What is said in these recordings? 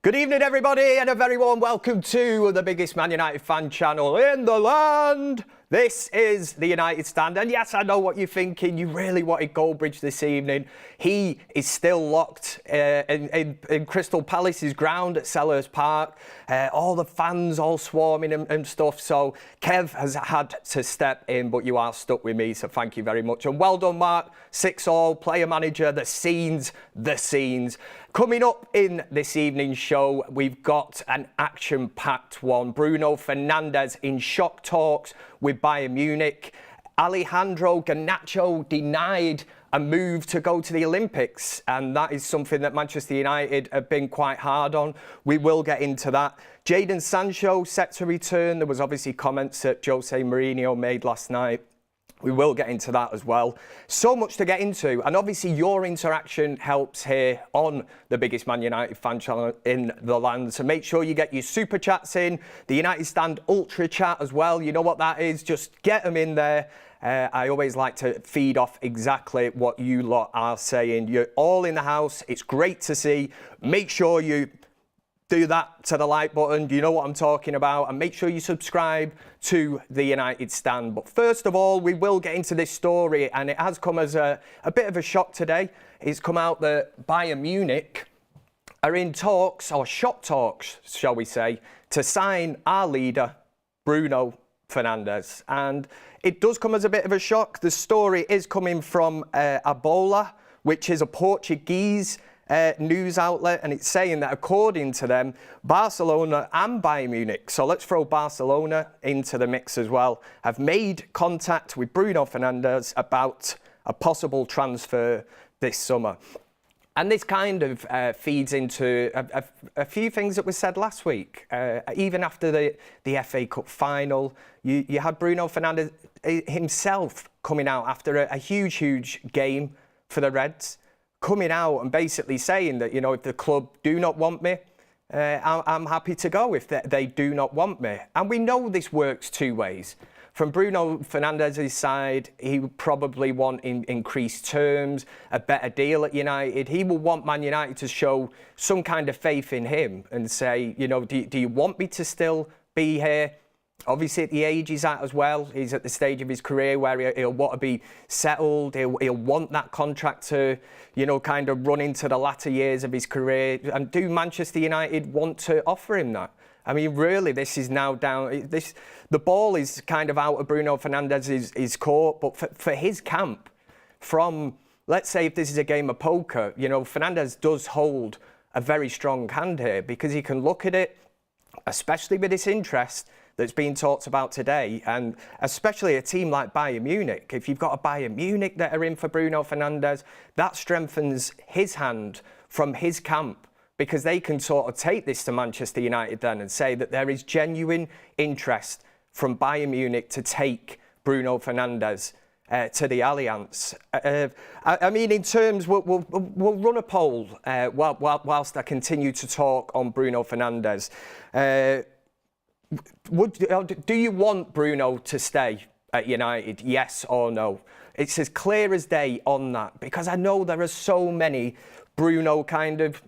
Good evening, everybody, and a very warm welcome to the biggest Man United fan channel in the land. This is the United Stand, and yes, I know what you're thinking. You really wanted Goldbridge this evening. He is still locked in Crystal Palace's ground at Selhurst Park. All the fans all swarming and stuff, so Kev has had to step in, but you are stuck with me, so thank you very much. And well done, Mark. 6-all, player manager, the scenes. Coming up in this evening's show, we've got an action-packed one. Bruno Fernandes in shock talks with Bayern Munich. Alejandro Garnacho denied a move to go to the Olympics, and that is something that Manchester United have been quite hard on. We will get into that. Jadon Sancho set to return. There was obviously comments that Jose Mourinho made last night. We will get into that as well. So much to get into, and obviously your interaction helps here on the biggest Man United fan channel in the land. So make sure you get your super chats in, the United Stand Ultra chat as well. You know what that is, just get them in there. I always like to feed off exactly what you lot are saying. You're all in the house, it's great to see. Make sure you do that to the like button, you know what I'm talking about, and make sure you subscribe to the United Stand. But first of all, we will get into this story, and it has come as a bit of a shock today. It's come out that Bayern Munich are in talks, or shock talks, shall we say, to sign our leader, Bruno Fernandes. And it does come as a bit of a shock. The story is coming from Abola, which is a Portuguese news outlet, and it's saying that according to them, Barcelona and Bayern Munich, so let's throw Barcelona into the mix as well, have made contact with Bruno Fernandes about a possible transfer this summer. And this kind of feeds into a few things that were said last week. Even after the FA Cup final, you had Bruno Fernandes himself coming out after a huge game for the Reds, coming out and basically saying that, you know, if the club do not want me, I'm happy to go if they do not want me. And we know this works two ways. From Bruno Fernandes' side, he would probably want increased terms, a better deal at United. He will want Man United to show some kind of faith in him and say, you know, do you want me to still be here? Obviously, at the age he's at as well, he's at the stage of his career where he'll want to be settled. He'll want that contract to, you know, kind of run into the latter years of his career. And do Manchester United want to offer him that? I mean, really, this is now down. The ball is kind of out of Bruno Fernandes' court, but for his camp, from, let's say if this is a game of poker, you know, Fernandes does hold a very strong hand here because he can look at it, especially with this interest that's being talked about today, and especially a team like Bayern Munich. If you've got a Bayern Munich that are in for Bruno Fernandes, that strengthens his hand from his camp, because they can sort of take this to Manchester United then and say that there is genuine interest from Bayern Munich to take Bruno Fernandes to the Allianz. I mean, in terms, we'll run a poll whilst I continue to talk on Bruno Fernandes. Do you want Bruno to stay at United, yes or no? It's as clear as day on that, because I know there are so many Bruno kind of,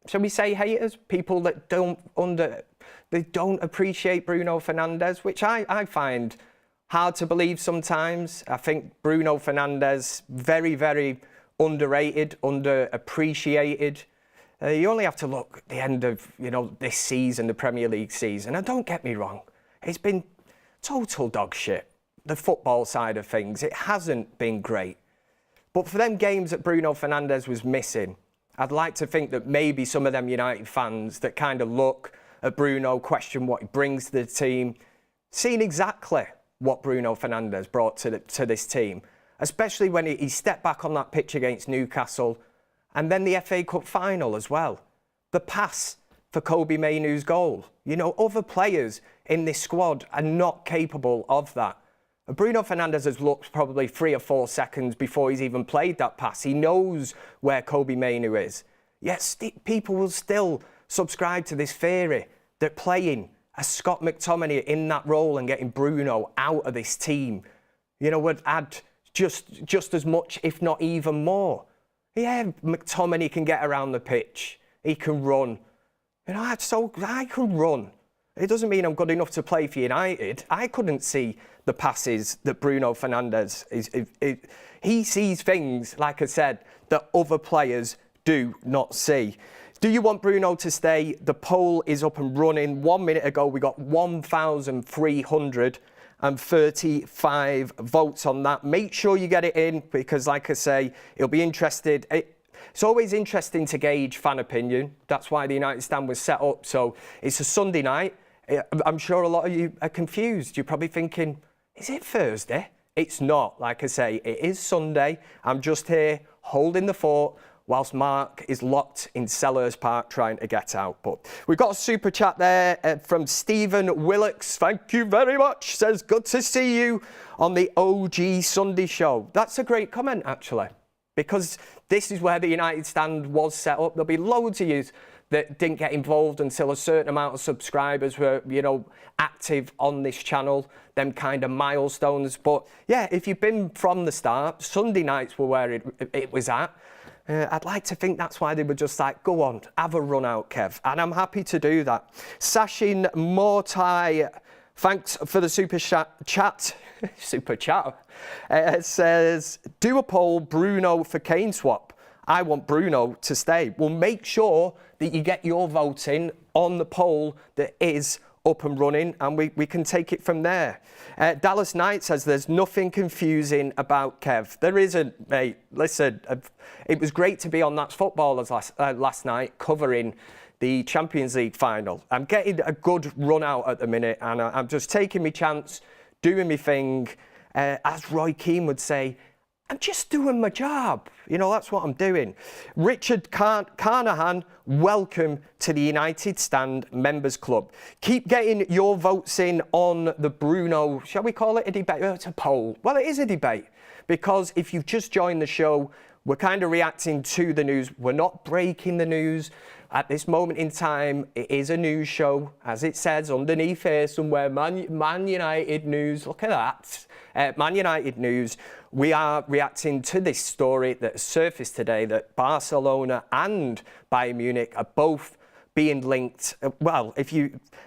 shall we say, haters, people that don't appreciate Bruno Fernandes, which I find hard to believe sometimes. I think Bruno Fernandes, very, very underrated, underappreciated. You only have to look at the end of, you know, this season, the Premier League season. And don't get me wrong, it's been total dog shit, the football side of things. It hasn't been great. But for them games that Bruno Fernandes was missing, I'd like to think that maybe some of them United fans that kind of look at Bruno, question what he brings to the team, seen exactly what Bruno Fernandes brought to this team, especially when he stepped back on that pitch against Newcastle. And then the FA Cup final as well. The pass for Kobbie Mainoo's goal. You know, other players in this squad are not capable of that. And Bruno Fernandes has looked probably 3 or 4 seconds before he's even played that pass. He knows where Kobbie Mainoo is. Yet people will still subscribe to this theory that playing a Scott McTominay in that role and getting Bruno out of this team, you know, would add just as much, if not even more. Yeah, McTominay can get around the pitch. He can run. You know, so I can run. It doesn't mean I'm good enough to play for United. I couldn't see the passes that Bruno Fernandes he sees things, like I said, that other players do not see. Do you want Bruno to stay? The poll is up and running. 1 minute ago, we got 1,335 votes on that. Make sure you get it in because, like I say, it'll be interested. It's always interesting to gauge fan opinion. That's why the United Stand was set up. So it's a Sunday night. I'm sure a lot of you are confused. You're probably thinking, is it Thursday? It's not. Like I say, it is Sunday. I'm just here holding the fort whilst Mark is locked in Sellers Park trying to get out. But we've got a super chat there from Stephen Willocks. Thank you very much. Says, good to see you on the OG Sunday show. That's a great comment, actually, because this is where the United Stand was set up. There'll be loads of you that didn't get involved until a certain amount of subscribers were, you know, active on this channel, them kind of milestones. But yeah, if you've been from the start, Sunday nights were where it was at. I'd like to think that's why they were just like, go on, have a run out, Kev. And I'm happy to do that. Sashin Mortai, thanks for the super chat. Super chat. Says, do a poll, Bruno for Kane swap. I want Bruno to stay. Well, make sure that you get your vote in on the poll that is up and running, and we can take it from there. Dallas Knight says there's nothing confusing about Kev. There isn't, mate. Listen, it was great to be on That's Footballers last night covering the Champions League final. I'm getting a good run out at the minute, and I'm just taking my chance, doing my thing. As Roy Keane would say, I'm just doing my job. You know, that's what I'm doing. Richard Carnahan, welcome to the United Stand Members Club. Keep getting your votes in on the Bruno, shall we call it a debate? It's a poll. Well, it is a debate, because if you've just joined the show, we're kind of reacting to the news. We're not breaking the news. At this moment in time, it is a news show, as it says underneath here somewhere, Man United news. Look at that. Man United news. We are reacting to this story that has surfaced today that Barcelona and Bayern Munich are both being linked. Well,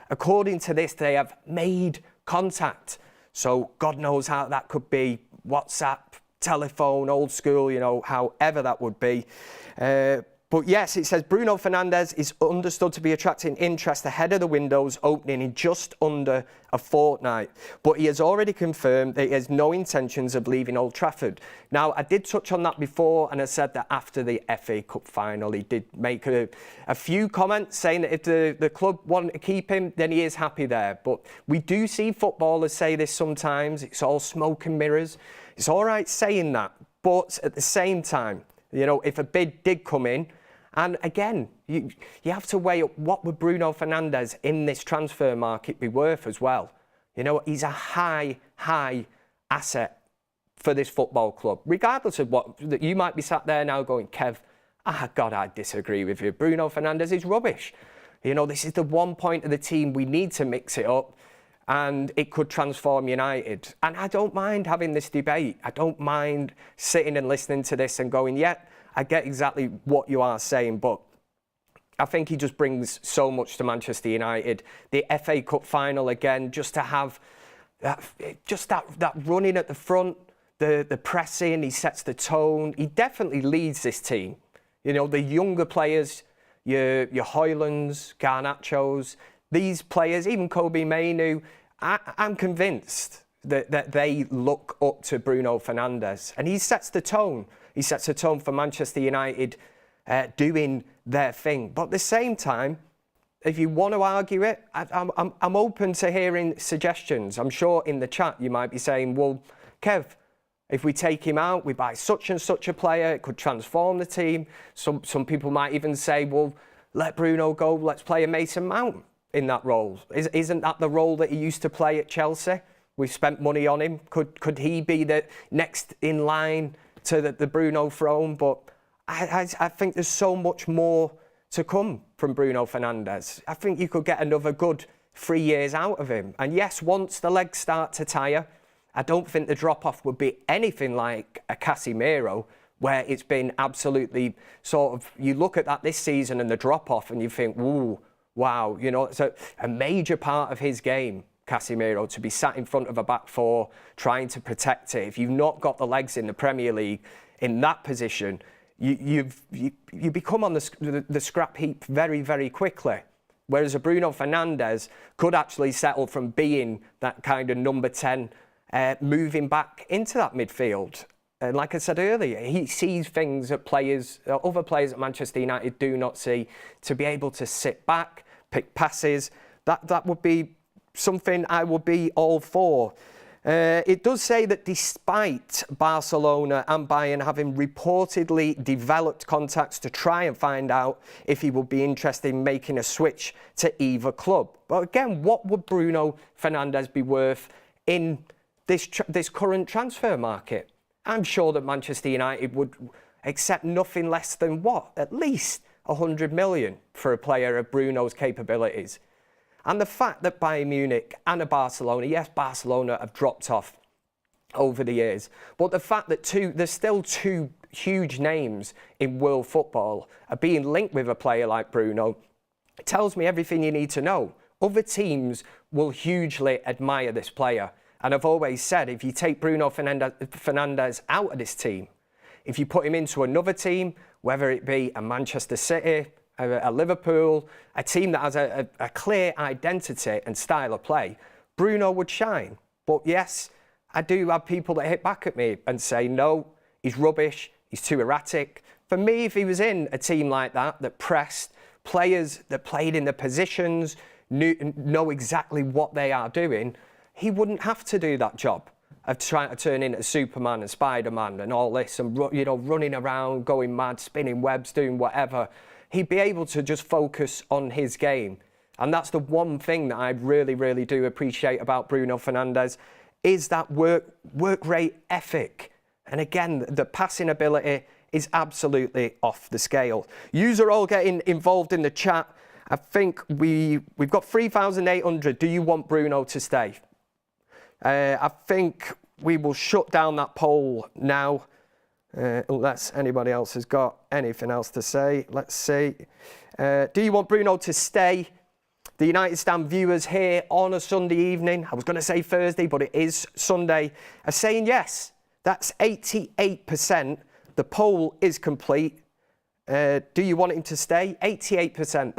according to this, they have made contact. So God knows how that could be. WhatsApp, telephone, old school, you know, however that would be. But yes, it says Bruno Fernandes is understood to be attracting interest ahead of the windows opening in just under a fortnight. But he has already confirmed that he has no intentions of leaving Old Trafford. Now, I did touch on that before, and I said that after the FA Cup final, he did make a few comments saying that if the club wanted to keep him, then he is happy there. But we do see footballers say this sometimes. It's all smoke and mirrors. It's all right saying that. But at the same time, you know, if a bid did come in, and again, you have to weigh up what would Bruno Fernandes in this transfer market be worth as well. You know, he's a high asset for this football club. Regardless of what, that you might be sat there now going, Kev, God, I disagree with you. Bruno Fernandes is rubbish. You know, this is the one point of the team we need to mix it up, and it could transform United. And I don't mind having this debate. I don't mind sitting and listening to this and going, yeah, I get exactly what you are saying, but I think he just brings so much to Manchester United. The FA Cup final again, just to have that running at the front, the pressing, he sets the tone. He definitely leads this team. You know, the younger players, your Højlunds, Garnachos, these players, even Kobe Mainoo, I'm convinced that they look up to Bruno Fernandes, and he sets the tone. He sets a tone for Manchester United doing their thing. But at the same time, if you want to argue it, I'm open to hearing suggestions. I'm sure in the chat you might be saying, well, Kev, if we take him out, we buy such and such a player, it could transform the team. Some people might even say, well, let Bruno go, let's play a Mason Mount in that role. Isn't that the role that he used to play at Chelsea? We've spent money on him. Could he be the next in line to the Bruno throne? But I think there's so much more to come from Bruno Fernandes. I think you could get another good 3 years out of him. And yes, once the legs start to tire, I don't think the drop-off would be anything like a Casemiro, where it's been absolutely sort of, you look at that this season and the drop-off and you think, ooh, wow, you know, it's a major part of his game, Casemiro, to be sat in front of a back four, trying to protect it. If you've not got the legs in the Premier League in that position, you become on the scrap heap very, very quickly. Whereas a Bruno Fernandes could actually settle from being that kind of number 10, moving back into that midfield. And like I said earlier, he sees things that other players at Manchester United do not see. To be able to sit back, pick passes, that would be something I would be all for. It does say that despite Barcelona and Bayern having reportedly developed contacts to try and find out if he would be interested in making a switch to either club. But again, what would Bruno Fernandes be worth in this current transfer market? I'm sure that Manchester United would accept nothing less than at least 100 million for a player of Bruno's capabilities. And the fact that Bayern Munich and Barcelona, yes, Barcelona have dropped off over the years, but the fact that there's still two huge names in world football are being linked with a player like Bruno, it tells me everything you need to know. Other teams will hugely admire this player. And I've always said, if you take Bruno Fernandes out of this team, if you put him into another team, whether it be a Manchester City, a Liverpool, a team that has a clear identity and style of play, Bruno would shine. But yes, I do have people that hit back at me and say, no, he's rubbish, he's too erratic. For me, if he was in a team like that pressed, players that played in the positions, know exactly what they are doing, he wouldn't have to do that job of trying to turn into Superman and Spider-Man and all this and, you know, running around, going mad, spinning webs, doing whatever. He'd be able to just focus on his game. And that's the one thing that I really, really do appreciate about Bruno Fernandes is that work rate ethic. And again, the passing ability is absolutely off the scale. Yous are all getting involved in the chat. I think we've got 3,800. Do you want Bruno to stay? I think we will shut down that poll now, unless anybody else has got anything else to say. Let's see. Do you want Bruno to stay? The United Stand viewers here on a Sunday evening, I was going to say Thursday, but it is Sunday, are saying yes. That's 88%. The poll is complete. Do you want him to stay? 88%.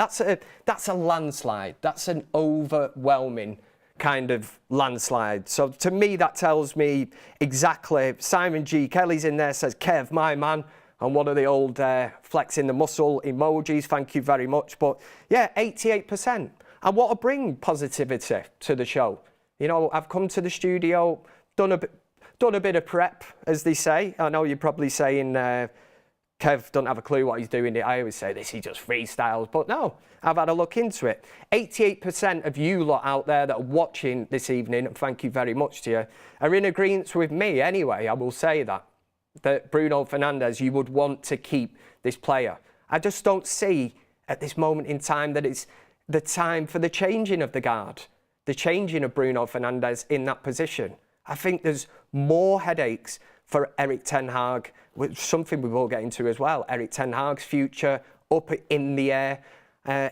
That's a landslide. That's an overwhelming kind of landslide. So to me, that tells me exactly. Simon G. Kelly's in there, says, Kev, my man, and one of the old flexing the muscle emojis. Thank you very much. But yeah, 88%. I want to bring positivity to the show. You know, I've come to the studio, done a bit of prep, as they say. I know you're probably saying Kev doesn't have a clue what he's doing. I always say this, he just freestyles. But no, I've had a look into it. 88% of you lot out there that are watching this evening, and thank you very much to you, are in agreement with me anyway. I will say that Bruno Fernandes, you would want to keep this player. I just don't see at this moment in time that it's the time for the changing of the guard, the changing of Bruno Fernandes in that position. I think there's more headaches for Erik ten Hag, which is something we will get into as well. Erik ten Hag's future up in the air.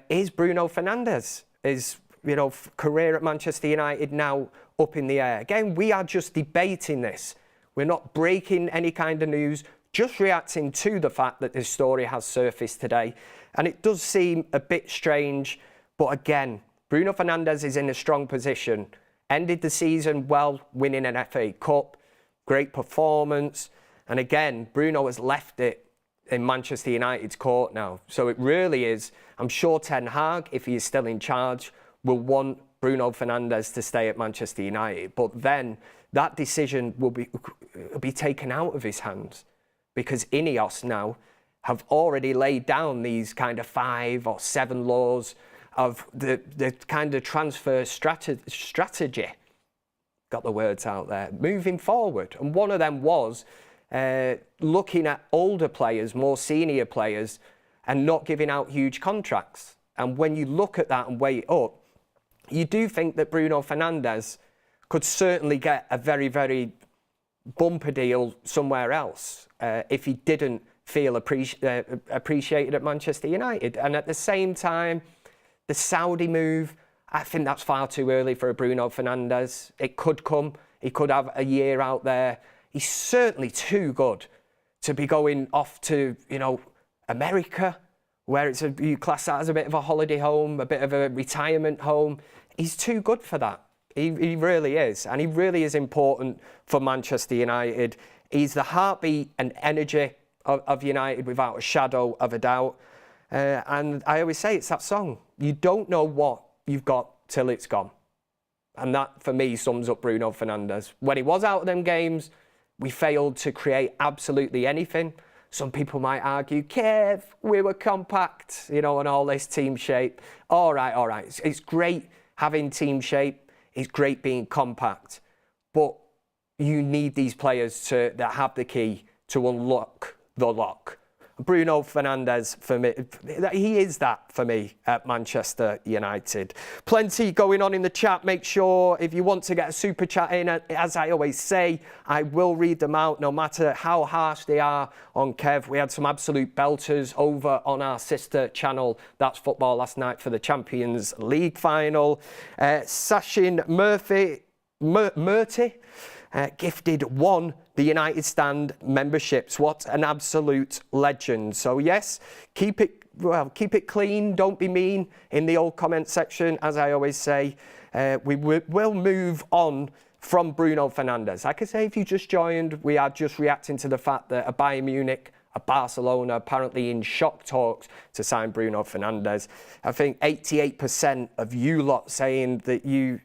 Is Bruno Fernandes, career at Manchester United now up in the air? Again, we are just debating this. We're not breaking any kind of news, just reacting to the fact that this story has surfaced today. And it does seem a bit strange, but again, Bruno Fernandes is in a strong position. Ended the season well, winning an FA Cup, great performance. And again, Bruno has left it in Manchester United's court now. So it really is, I'm sure Ten Hag, if he is still in charge, will want Bruno Fernandes to stay at Manchester United. But then that decision will be taken out of his hands because Ineos now have already laid down these kind of 5 or 7 laws of the kind of transfer strategy. Got the words out there. Moving forward. And one of them was looking at older players, more senior players, and not giving out huge contracts. And when you look at that and weigh it up, you do think that Bruno Fernandes could certainly get a very, very bumper deal somewhere else if he didn't feel appreciated at Manchester United. And at the same time, The Saudi move, I think that's far too early for a Bruno Fernandes. It could come. He could have a year out there. He's certainly too good to be going off to, America, where you class that as a bit of a holiday home, a bit of a retirement home. He's too good for that. He really is. And he really is important for Manchester United. He's the heartbeat and energy of United without a shadow of a doubt. And I always say it's that song. You don't know what you've got till it's gone. And that, for me, sums up Bruno Fernandes. When he was out of them games, we failed to create absolutely anything. Some people might argue, Kev, we were compact, and all this team shape. All right. It's great having team shape. It's great being compact. But you need these players that have the key to unlock the lock. Bruno Fernandes, for me, he is that for me at Manchester United. Plenty going on in the chat. Make sure if you want to get a super chat in, as I always say, I will read them out no matter how harsh they are on Kev. We had some absolute belters over on our sister channel, That's Football, last night for the Champions League final. Sachin Murty gifted one the United Stand memberships. What an absolute legend. So yes, keep it clean, don't be mean in the old comment section, as I always say. We will move on from Bruno Fernandes. Like I say, if you just joined, we are just reacting to the fact that a Bayern Munich, a Barcelona, apparently in shock talks to sign Bruno Fernandes. I think 88% of you lot saying that you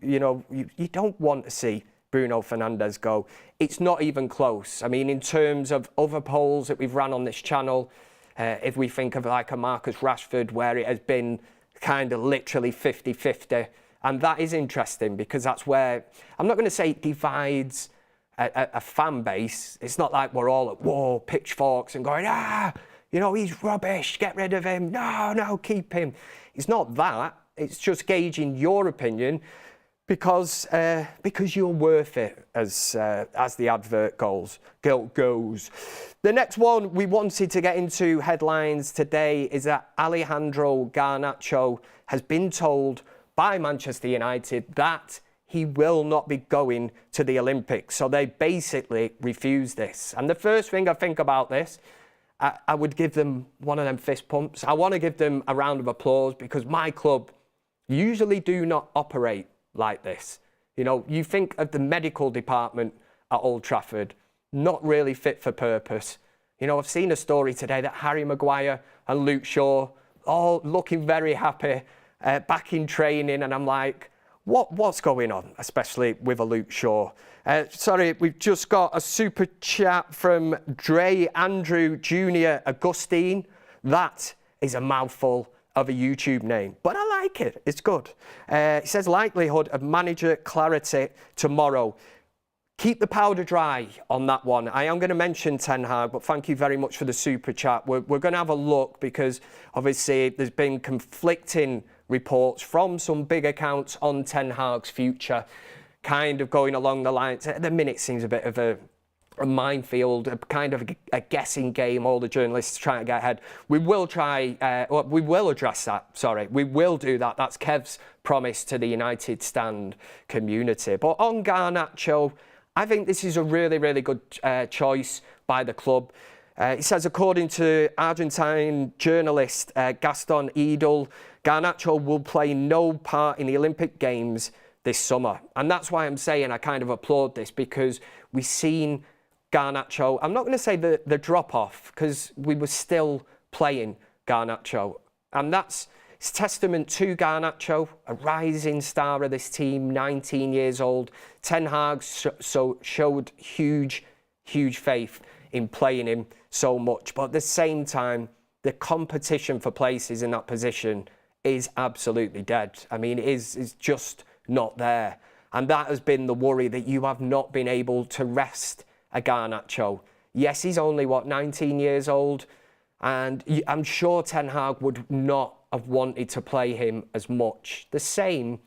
don't want to see Bruno Fernandes go. It's not even close. I mean, in terms of other polls that we've run on this channel, if we think of like a Marcus Rashford, where it has been kind of literally 50-50, and that is interesting because that's where, I'm not going to say it divides a fan base. It's not like we're all at war, pitchforks and going, he's rubbish, get rid of him. No, keep him. It's not that. It's just gauging your opinion because you're worth it, as the advert goes. The next one we wanted to get into headlines today is that Alejandro Garnacho has been told by Manchester United that he will not be going to the Olympics. So they basically refused this. And the first thing I think about this, I would give them one of them fist pumps. I want to give them a round of applause because my club usually do not operate like this. You think of the medical department at Old Trafford, not really fit for purpose. I've seen a story today that Harry Maguire and Luke Shaw all looking very happy, back in training, and I'm like, what's going on, especially with a Luke Shaw? Sorry, we've just got a super chat from Dre Andrew Jr. Augustine. That is a mouthful of a YouTube name, but I like it. It's good. It says likelihood of manager clarity tomorrow. Keep the powder dry on that one. I am going to mention Ten Hag, but thank you very much for the super chat. We're going to have a look because obviously there's been conflicting reports from some big accounts on Ten Hag's future, kind of going along the lines. At the minute, seems a bit of a minefield, a kind of a guessing game, all the journalists trying to get ahead. We will we will address that, sorry. We will do that. That's Kev's promise to the United Stand community. But on Garnacho, I think this is a really, really good choice by the club. It says, according to Argentine journalist Gaston Edel, Garnacho will play no part in the Olympic Games this summer. And that's why I'm saying I kind of applaud this, because we've seen Garnacho, I'm not going to say the drop-off, because we were still playing Garnacho. And it's testament to Garnacho, a rising star of this team, 19 years old. Ten Hag showed huge faith in playing him so much. But at the same time, the competition for places in that position is absolutely dead. I mean, it is just not there. And that has been the worry, that you have not been able to rest a Garnacho. Yes, he's only, 19 years old? And I'm sure Ten Hag would not have wanted to play him as much. The same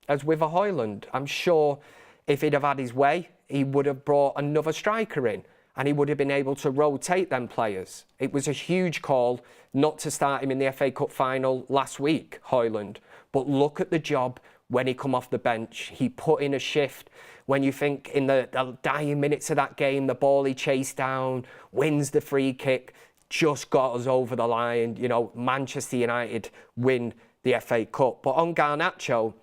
as with Højlund. I'm sure if he'd have had his way, he would have brought another striker in. and he would have been able to rotate them players. It was a huge call not to start him in the FA Cup final last week, Højlund. But look at the job when he come off the bench. He put in a shift. When you think in the dying minutes of that game, the ball he chased down, wins the free kick, just got us over the line. You know, Manchester United win the FA Cup. But on Garnacho,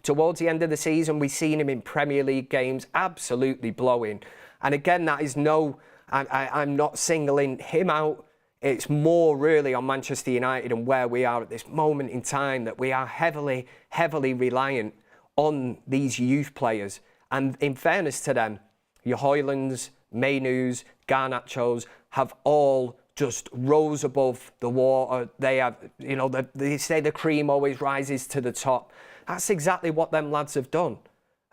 towards the end of the season, we've seen him in Premier League games absolutely blowing. And again, that is I'm not singling him out. It's more really on Manchester United and where we are at this moment in time that we are heavily, heavily reliant on these youth players. And in fairness to them, your Højlunds, Mainus, Garnachos have all just rose above the water. They have, you know, they say the cream always rises to the top. That's exactly what them lads have done.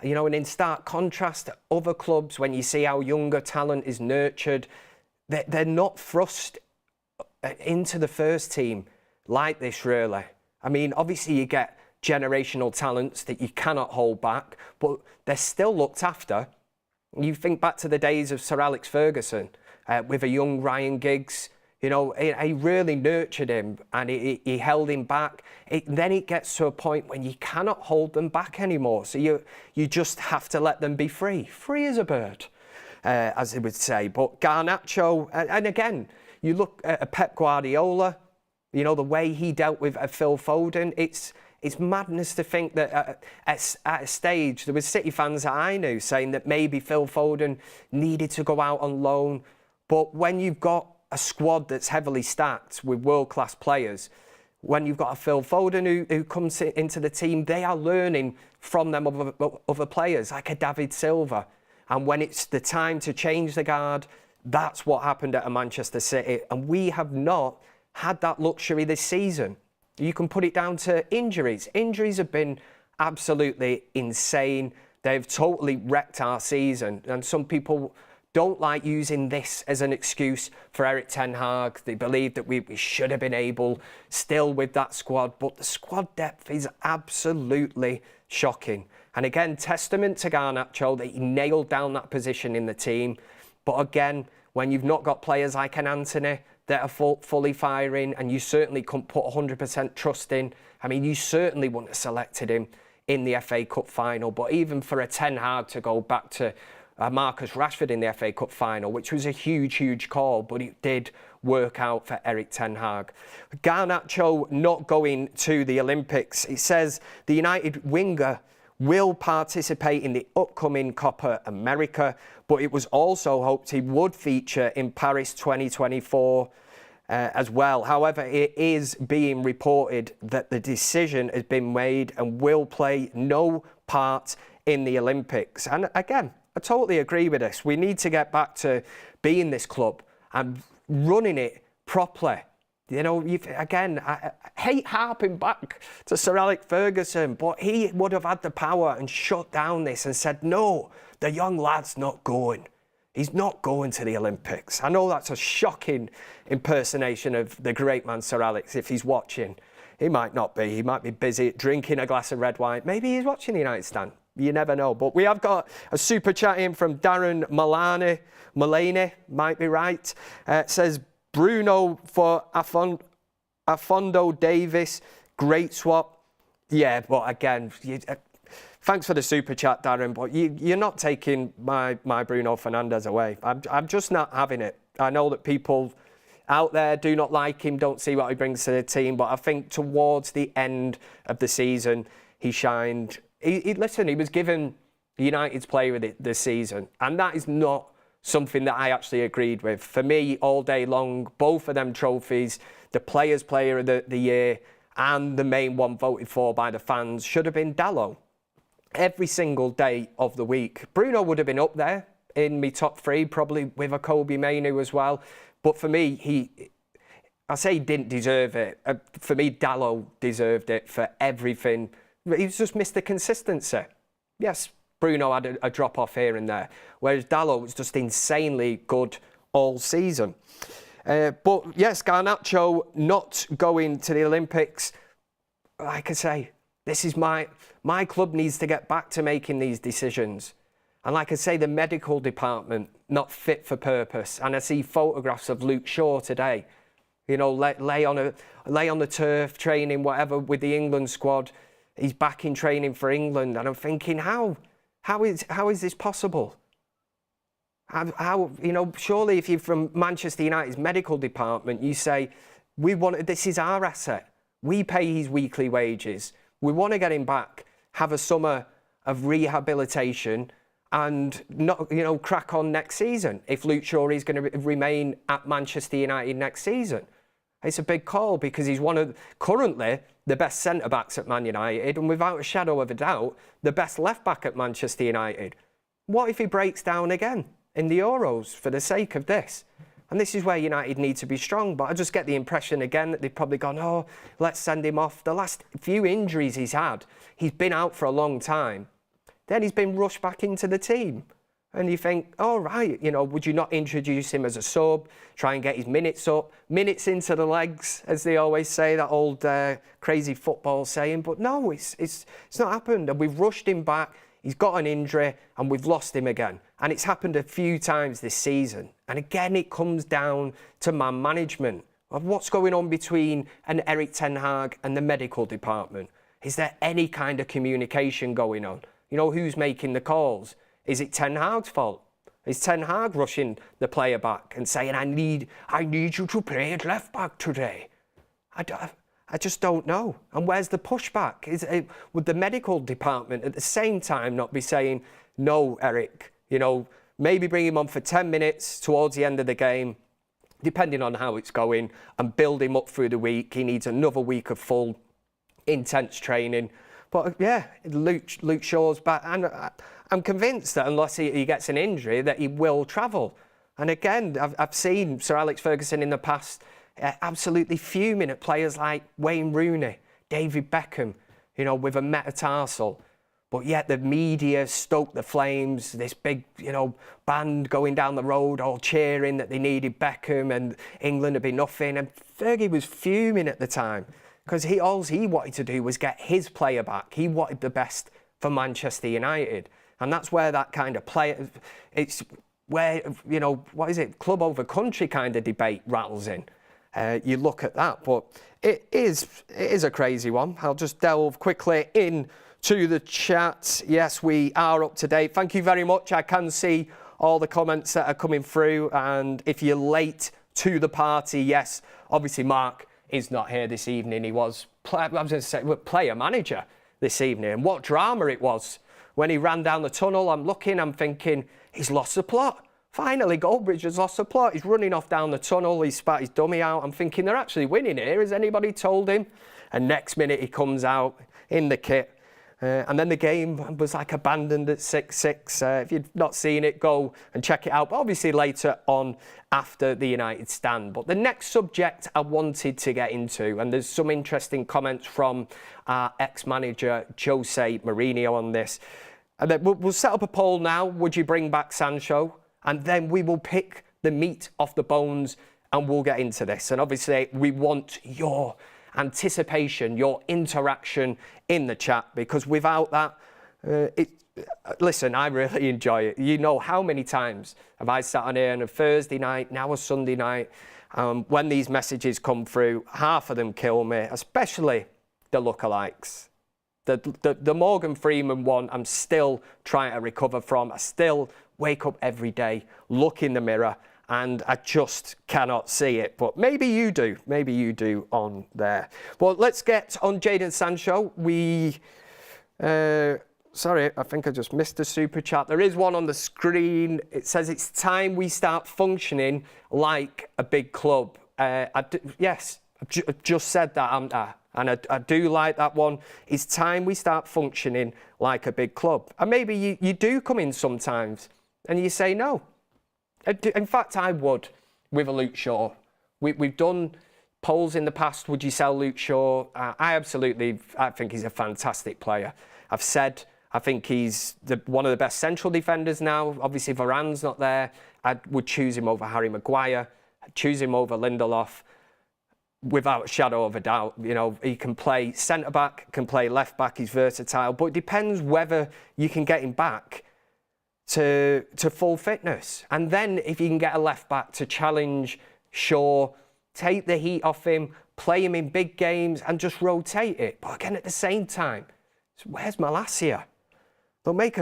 You know, and in stark contrast to other clubs, when you see how younger talent is nurtured, they're not thrust into the first team like this, really. I mean, obviously you get generational talents that you cannot hold back, but they're still looked after. You think back to the days of Sir Alex Ferguson with a young Ryan Giggs. You know, he really nurtured him and he held him back. Then it gets to a point when you cannot hold them back anymore. So you just have to let them be free. Free as a bird, as they would say. But Garnacho, and again, you look at Pep Guardiola, you know, the way he dealt with Phil Foden. It's madness to think that at a stage, there was City fans that I knew saying that maybe Phil Foden needed to go out on loan. But when you've got a squad that's heavily stacked with world-class players, when you've got a Phil Foden who comes into the team, they are learning from them other players, like a David Silva. And when it's the time to change the guard, that's what happened at a Manchester City. And we have not had that luxury this season. You can put it down to injuries. Injuries have been absolutely insane. They've totally wrecked our season. And some people don't like using this as an excuse for Erik ten Hag. They believe that we should have been able still with that squad. But the squad depth is absolutely shocking. And again, testament to Garnacho that he nailed down that position in the team. But again, when you've not got players like an Anthony that are fully firing, and you certainly couldn't put 100% trust in. I mean, you certainly wouldn't have selected him in the FA Cup final. But even for a Ten Hag to go back to Marcus Rashford in the FA Cup final, which was a huge, huge call, but it did work out for Erik ten Hag. Garnacho not going to the Olympics. It says the United winger will participate in the upcoming Copa America, but it was also hoped he would feature in Paris 2024 as well. However, it is being reported that the decision has been made and will play no part in the Olympics. And again, I totally agree with this. We need to get back to being this club and running it properly. You know, again, I hate harping back to Sir Alex Ferguson, but he would have had the power and shut down this and said, no, the young lad's not going. He's not going to the Olympics. I know that's a shocking impersonation of the great man Sir Alex. If he's watching, he might not be. He might be busy drinking a glass of red wine. Maybe he's watching the United stand. You never know. But we have got a super chat in from Darren Mulaney, might be right. It says, Bruno for Afondo Davis, great swap. Yeah, but again, thanks for the super chat, Darren, but you're not taking my Bruno Fernandes away. I'm just not having it. I know that people out there do not like him, don't see what he brings to the team, but I think towards the end of the season, he shined. Listen, he was given United's player of the season, and that is not something that I actually agreed with. For me, all day long, both of them trophies, the Players' Player of the Year and the main one voted for by the fans, should have been Dalot. Every single day of the week. Bruno would have been up there in my top three, probably with a Kobe Mainoo as well. But for me, I say he didn't deserve it. For me, Dalot deserved it for everything. He's just missed the consistency. Yes, Bruno had a drop-off here and there, whereas Dalot was just insanely good all season. But yes, Garnacho not going to the Olympics. Like I say, this is my club needs to get back to making these decisions. And like I say, the medical department, not fit for purpose. And I see photographs of Luke Shaw today, you know, lay on the turf, training, whatever, with the England squad. He's back in training for England. And I'm thinking, how is this possible? How, you know, surely if you're from Manchester United's medical department, you say, this is our asset. We pay his weekly wages. We want to get him back, have a summer of rehabilitation, and not, you know, crack on next season if Luke Shaw is going to remain at Manchester United next season. It's a big call because he's one of, currently, the best centre-backs at Man United, and without a shadow of a doubt, the best left-back at Manchester United. What if he breaks down again in the Euros for the sake of this? And this is where United need to be strong, but I just get the impression again that they've probably gone, oh, let's send him off. The last few injuries he's had, he's been out for a long time. Then he's been rushed back into the team. And you think, all right, you know, would you not introduce him as a sub, try and get his minutes up, minutes into the legs, as they always say, that old crazy football saying. But no, it's not happened. And we've rushed him back. He's got an injury and we've lost him again. And it's happened a few times this season. And again, it comes down to man management of what's going on between an Erik ten Hag and the medical department. Is there any kind of communication going on? You know, who's making the calls? Is it Ten Hag's fault? Is Ten Hag rushing the player back and saying, I need you to play at left back today? I just don't know. And where's the pushback? Would the medical department at the same time not be saying, no, Erik, you know, maybe bring him on for 10 minutes towards the end of the game, depending on how it's going, and build him up through the week. He needs another week of full, intense training. But yeah, Luke Shaw's back. And I'm convinced that unless he gets an injury, that he will travel. And again, I've seen Sir Alex Ferguson in the past absolutely fuming at players like Wayne Rooney, David Beckham, you know, with a metatarsal. But yet the media stoked the flames, this big, you know, band going down the road all cheering that they needed Beckham and England would be nothing. And Fergie was fuming at the time because all he wanted to do was get his player back. He wanted the best for Manchester United. And that's where that kind of player, it's where, you know, what is it, club over country kind of debate rattles in. You look at that, but it is a crazy one. I'll just delve quickly into the chat. Yes, we are up to date. Thank you very much. I can see all the comments that are coming through. And if you're late to the party, yes, obviously Mark is not here this evening. He was, player manager this evening. And what drama it was when he ran down the tunnel. I'm thinking, he's lost the plot. Finally, Goldbridge has lost the plot. He's running off down the tunnel. He spat his dummy out. I'm thinking, they're actually winning here. Has anybody told him? And next minute, he comes out in the kit. And then the game was like abandoned at 6-6. If you've not seen it, go and check it out. But obviously later on after the United stand. But the next subject I wanted to get into, and there's some interesting comments from our ex-manager Jose Mourinho on this. And then we'll set up a poll now. Would you bring back Sancho? And then we will pick the meat off the bones and we'll get into this. And obviously we want your anticipation, your interaction in the chat, because without that, listen, I really enjoy it. You know how many times have I sat on here on a Thursday night, now a Sunday night, when these messages come through, half of them kill me, especially the lookalikes. The Morgan Freeman one, I'm still trying to recover from. I still wake up every day, look in the mirror, and I just cannot see it. But maybe you do. Maybe you do on there. Well, let's get on Jadon Sancho. Sorry, I think I just missed a super chat. There is one on the screen. It says it's time we start functioning like a big club. Yes, I've just said that, haven't I? And I do like that one. It's time we start functioning like a big club. And maybe you do come in sometimes and you say no. In fact, I would with a Luke Shaw. We've done polls in the past. Would you sell Luke Shaw? I think he's a fantastic player. I've said I think he's one of the best central defenders now. Obviously, Varane's not there. I would choose him over Harry Maguire. I'd choose him over Lindelof. Without a shadow of a doubt, you know, he can play centre-back, can play left-back, he's versatile, but it depends whether you can get him back to full fitness. And then if you can get a left back to challenge Shaw, take the heat off him, play him in big games and just rotate it. But again, at the same time, where's Malacia? They'll make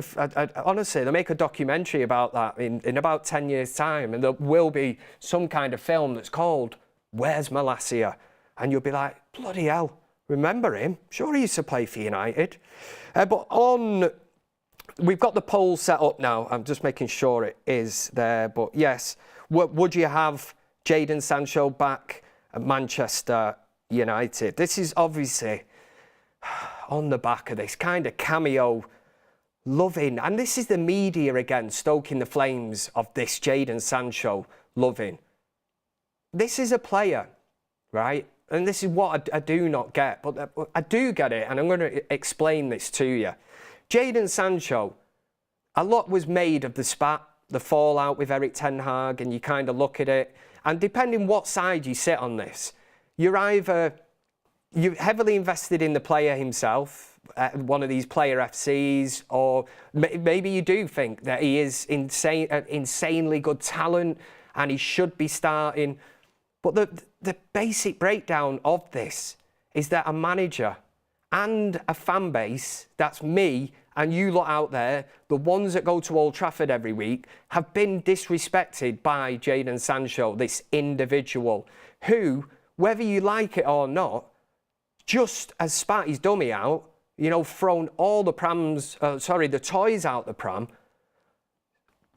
honestly, they'll make a documentary about that in about 10 years' time, and there will be some kind of film that's called Where's Malacia? And you'll be like, bloody hell, remember him? Sure, he used to play for United. We've got the poll set up now. I'm just making sure it is there. But yes, would you have Jadon Sancho back at Manchester United? This is obviously on the back of this kind of cameo loving, and this is the media again stoking the flames of this Jadon Sancho loving. This is a player, right? And this is what I do not get, but I do get it, and I'm going to explain this to you. Jadon Sancho, a lot was made of the spat, the fallout with Erik ten Hag, and you kind of look at it, and depending what side you sit on this, you're heavily invested in the player himself, one of these player FCs, or maybe you do think that he is insanely good talent and he should be starting. But the basic breakdown of this is that a manager and a fan base, that's me and you lot out there, the ones that go to Old Trafford every week, have been disrespected by Jadon Sancho, this individual who, whether you like it or not, just as spat his dummy out, thrown all the the toys out the pram,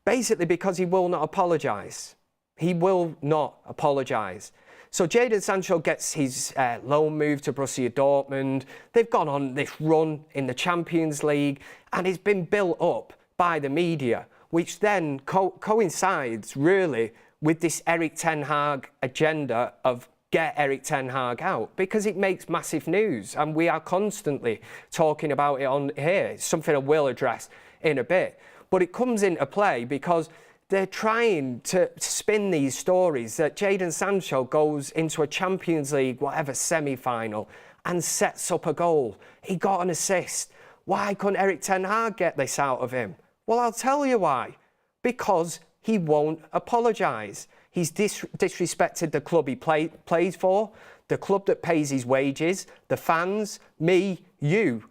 basically because he will not apologise. He will not apologise. So Jadon Sancho gets his loan move to Borussia Dortmund. They've gone on this run in the Champions League, and it's been built up by the media, which then coincides really with this Erik ten Hag agenda of get Erik ten Hag out, because it makes massive news, and we are constantly talking about it on here. It's something I will address in a bit, but it comes into play because they're trying to spin these stories that Jadon Sancho goes into a Champions League, whatever, semi-final and sets up a goal. He got an assist. Why couldn't Erik ten Hag get this out of him? Well, I'll tell you why. Because he won't apologise. He's disrespected the club he plays for, the club that pays his wages, the fans, me, you.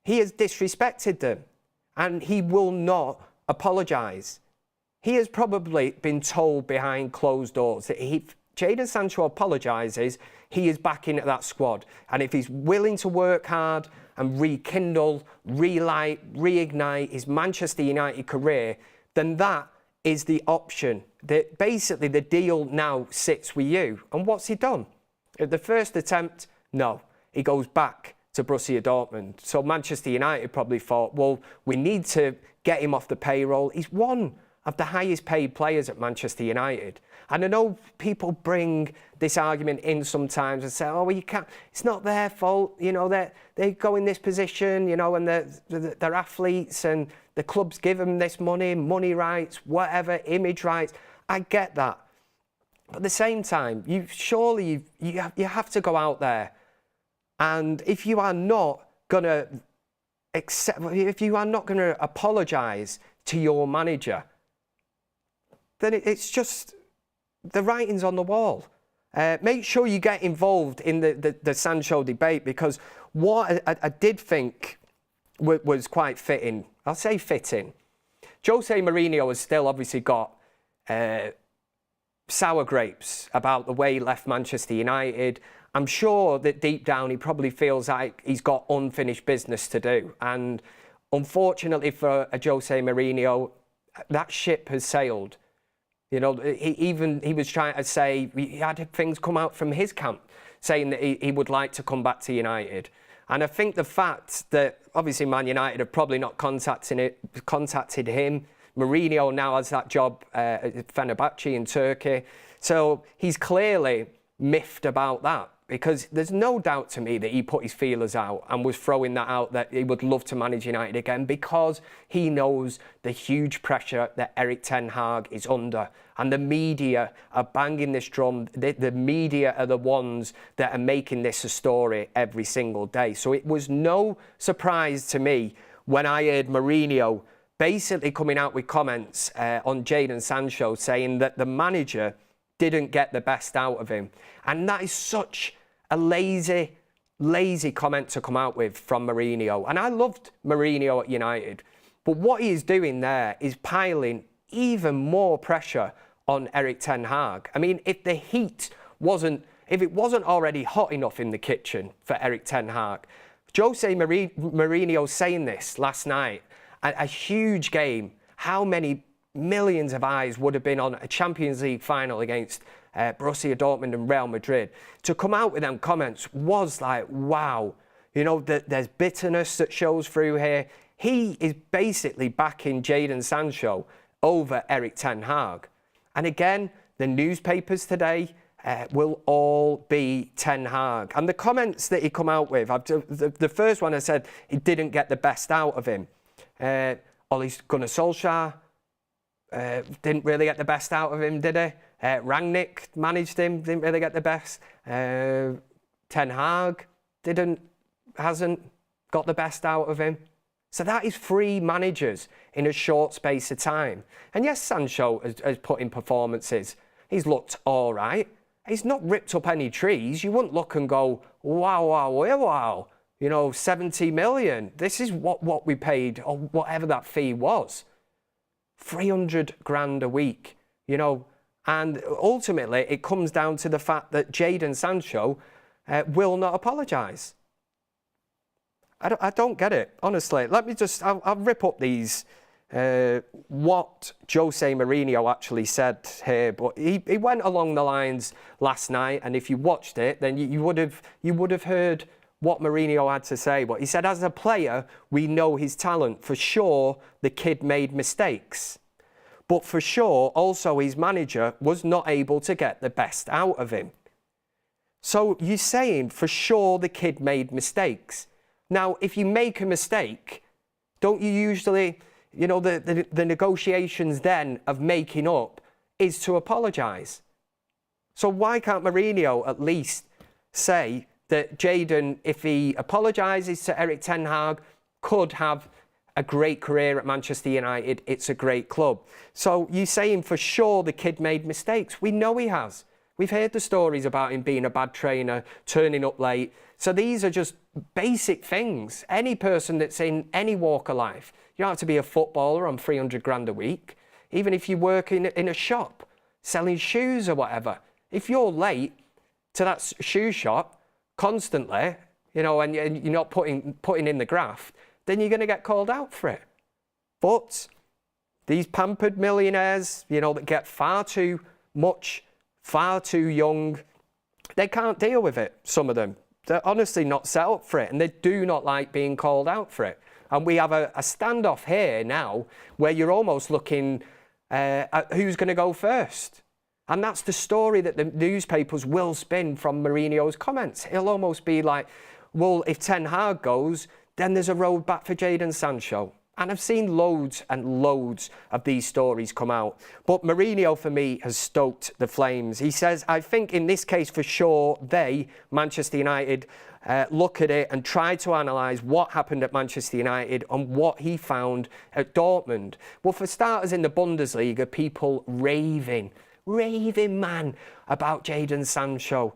He has disrespected them, and he will not apologise. He has probably been told behind closed doors that if Jadon Sancho apologises, he is back into that squad. And if he's willing to work hard and rekindle, relight, reignite his Manchester United career, then that is the option. Basically, the deal now sits with you. And what's he done? At the first attempt, no. He goes back to Borussia Dortmund. So Manchester United probably thought, well, we need to get him off the payroll. He's one of the highest paid players at Manchester United. And I know people bring this argument in sometimes and say, oh, well, you can't, it's not their fault, they go in this position, and they're athletes and the clubs give them this money rights, whatever, image rights. I get that. But at the same time, you have to go out there. And if you are not going to apologise to your manager, then it's just the writing's on the wall. Make sure you get involved in the Sancho debate, because what I did think was quite fitting, I'll say fitting. Jose Mourinho has still obviously got sour grapes about the way he left Manchester United. I'm sure that deep down he probably feels like he's got unfinished business to do. And unfortunately for Jose Mourinho, that ship has sailed. He was trying to say, he had things come out from his camp saying that he would like to come back to United. And I think the fact that obviously Man United have probably not contacted him. Mourinho now has that job at Fenerbahce in Turkey. So he's clearly miffed about that, because there's no doubt to me that he put his feelers out and was throwing that out that he would love to manage United again, because he knows the huge pressure that Erik ten Hag is under. And the media are banging this drum. The media are the ones that are making this a story every single day. So it was no surprise to me when I heard Mourinho basically coming out with comments on Jadon Sancho saying that the manager didn't get the best out of him. And that is such a lazy comment to come out with from Mourinho. And I loved Mourinho at United. But what he is doing there is piling even more pressure on Erik ten Hag. I mean, if it wasn't already hot enough in the kitchen for Erik ten Hag, Jose Mourinho saying this last night, a huge game, how many millions of eyes would have been on a Champions League final against Borussia Dortmund and Real Madrid. To come out with them comments was like, wow. You know, there's bitterness that shows through here. He is basically backing Jadon Sancho over Erik ten Hag. And again, the newspapers today will all be Ten Hag. And the comments that he come out with, the first one I said, he didn't get the best out of him. Ole Gunnar Solskjaer didn't really get the best out of him, did he? Rangnick managed him, didn't really get the best. Ten Hag hasn't got the best out of him. So that is 3 managers in a short space of time. And yes, Sancho has put in performances. He's looked all right. He's not ripped up any trees. You wouldn't look and go, wow. You know, 70 million. This is what we paid, or whatever that fee was. 300 grand a week, you know. And ultimately, it comes down to the fact that Jadon Sancho will not apologise. I don't get it, honestly. Let me just, I'll rip up these, what Jose Mourinho actually said here. But he went along the lines last night, and if you watched it, then you would have heard what Mourinho had to say. But he said, as a player, we know his talent. For sure, the kid made mistakes. But for sure, also his manager was not able to get the best out of him. So you're saying, for sure, the kid made mistakes. Now, if you make a mistake, don't you usually, you know, the negotiations then of making up is to apologise. So why can't Mourinho at least say that Jadon, if he apologises to Erik ten Hag, could have a great career at Manchester United. It's a great club. So you're saying for sure the kid made mistakes. We know he has. We've heard the stories about him being a bad trainer, turning up late. So these are just basic things. Any person that's in any walk of life, you don't have to be a footballer on 300 grand a week. Even if you work in a shop, selling shoes or whatever. If you're late to that shoe shop constantly, you know, and you're not putting in the graft, then you're going to get called out for it. But these pampered millionaires, you know, that get far too much, far too young, they can't deal with it, some of them. They're honestly not set up for it, and they do not like being called out for it. And we have a standoff here now where you're almost looking at who's going to go first. And that's the story that the newspapers will spin from Mourinho's comments. It'll almost be like, well, if Ten Hag goes, then there's a road back for Jadon Sancho. And I've seen loads and loads of these stories come out. But Mourinho, for me, has stoked the flames. He says, I think in this case, for sure, Manchester United, look at it and try to analyse what happened at Manchester United and what he found at Dortmund. Well, for starters, in the Bundesliga, people raving man about Jadon Sancho.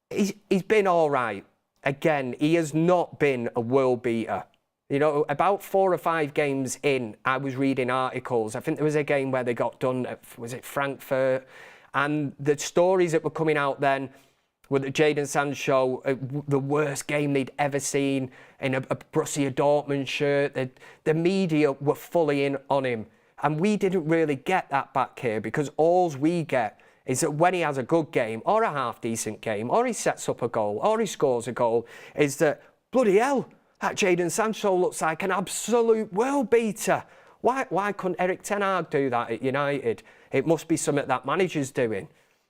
He's been all right. Again, he has not been a world beater. You know, about 4 or 5 games in, I was reading articles. I think there was a game where they got done at, was it Frankfurt? And the stories that were coming out then were that Jadon Sancho, the worst game they'd ever seen in a Borussia Dortmund shirt. The media were fully in on him. And we didn't really get that back here, because all we get is that when he has a good game or a half-decent game or he sets up a goal or he scores a goal, is that, bloody hell, that Jadon Sancho looks like an absolute world beater. Why couldn't Erik ten Hag do that at United? It must be something that manager's doing.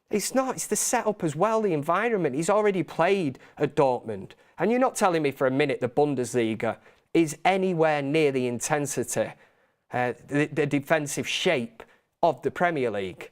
It's not. It's the setup as well, the environment. He's already played at Dortmund. And you're not telling me for a minute the Bundesliga is anywhere near the intensity, the defensive shape of the Premier League.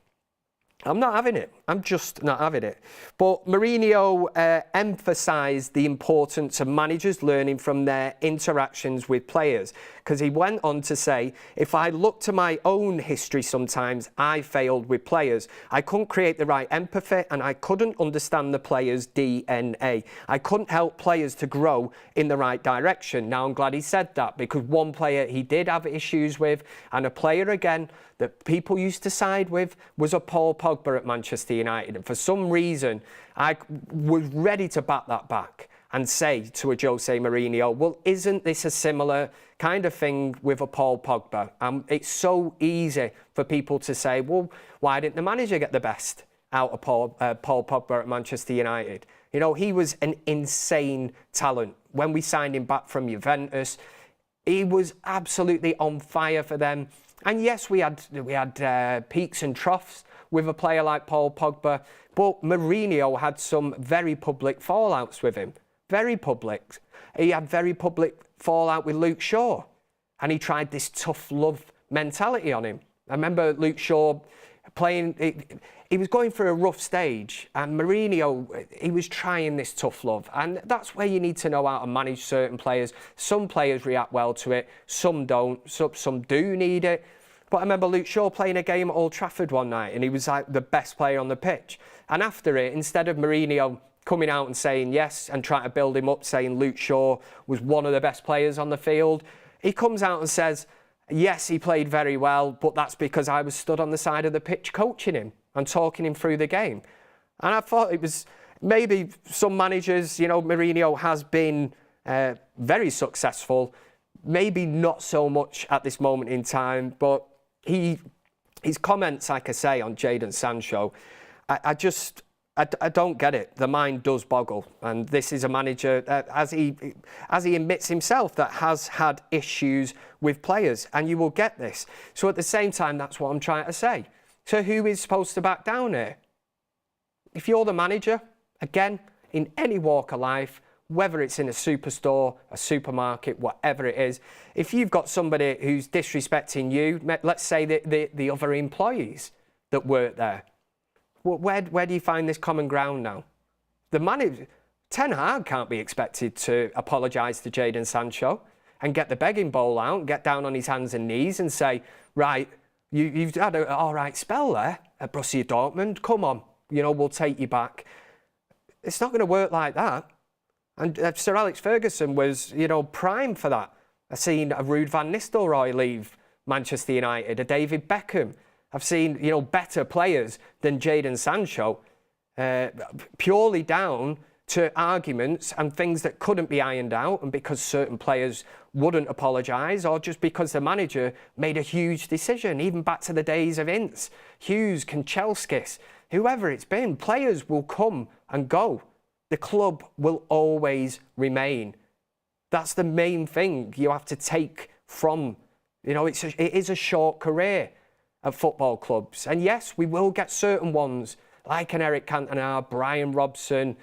I'm not having it. I'm just not having it. But Mourinho emphasised the importance of managers learning from their interactions with players, because he went on to say, if I look to my own history sometimes, I failed with players. I couldn't create the right empathy and I couldn't understand the players' DNA. I couldn't help players to grow in the right direction. Now, I'm glad he said that, because one player he did have issues with, and a player, again, that people used to side with, was a Paul Pogba at Manchester United. And for some reason, I was ready to bat that back and say to a Jose Mourinho, well, isn't this a similar kind of thing with a Paul Pogba? It's so easy for people to say, well, why didn't the manager get the best out of Paul Pogba at Manchester United? You know, he was an insane talent. When we signed him back from Juventus, he was absolutely on fire for them. And yes, we had peaks and troughs with a player like Paul Pogba, but Mourinho had some very public fallouts with him. Very public. He had very public fallout with Luke Shaw, and he tried this tough love mentality on him. I remember Luke Shaw playing, he was going through a rough stage, and Mourinho, he was trying this tough love, and that's where you need to know how to manage certain players. Some players react well to it, some don't, some do need it. But I remember Luke Shaw playing a game at Old Trafford one night, and he was like the best player on the pitch. And after it, instead of Mourinho coming out and saying yes and trying to build him up, saying Luke Shaw was one of the best players on the field, he comes out and says, yes, he played very well, but that's because I was stood on the side of the pitch coaching him and talking him through the game. And I thought it was maybe some managers, you know, Mourinho has been very successful, maybe not so much at this moment in time, but his comments, like I say, on Jadon Sancho, I don't get it. The mind does boggle. And this is a manager, as he admits himself, that has had issues with players. And you will get this. So at the same time, that's what I'm trying to say. So who is supposed to back down here? If you're the manager, again, in any walk of life, whether it's in a superstore, a supermarket, whatever it is, if you've got somebody who's disrespecting you, let's say the other employees that work there, where do you find this common ground now? The manager, Ten Hag can't be expected to apologise to Jadon Sancho and get the begging bowl out and get down on his hands and knees and say, right, you've had an all right spell there at Borussia Dortmund, come on, you know, we'll take you back. It's not going to work like that. And Sir Alex Ferguson was, you know, prime for that. I've seen a Ruud van Nistelrooy leave Manchester United, a David Beckham. I've seen, you know, better players than Jadon Sancho, purely down to arguments and things that couldn't be ironed out, and because certain players wouldn't apologise, or just because the manager made a huge decision, even back to the days of Ince, Hughes, Kanchelskis, whoever it's been, players will come and go. The club will always remain. That's the main thing you have to take from, you know, it is a short career at football clubs. And yes, we will get certain ones, like an Eric Cantona, Brian Robson,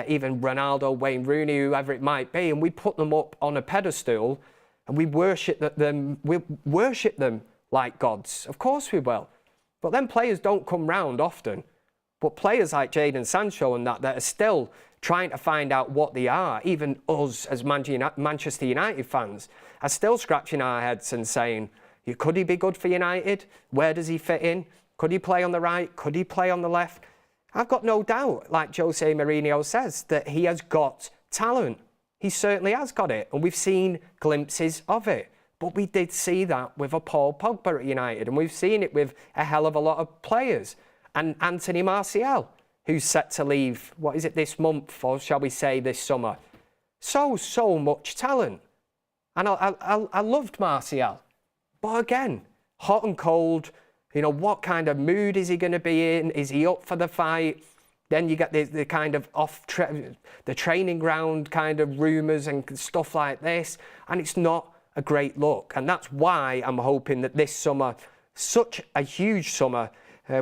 even Ronaldo, Wayne Rooney, whoever it might be, and we put them up on a pedestal and we worship them like gods. Of course we will. But then players don't come round often. But players like Jadon Sancho and that are still trying to find out what they are, even us as Manchester United fans, are still scratching our heads and saying, could he be good for United? Where does he fit in? Could he play on the right? Could he play on the left? I've got no doubt, like Jose Mourinho says, that he has got talent. He certainly has got it, and we've seen glimpses of it. But we did see that with a Paul Pogba at United, and we've seen it with a hell of a lot of players. And Anthony Martial, who's set to leave, what is it, this month, or shall we say this summer? So much talent. And I loved Martial. But again, hot and cold, you know, what kind of mood is he going to be in? Is he up for the fight? Then you get the kind of the training ground kind of rumours and stuff like this. And it's not a great look. And that's why I'm hoping that this summer, such a huge summer,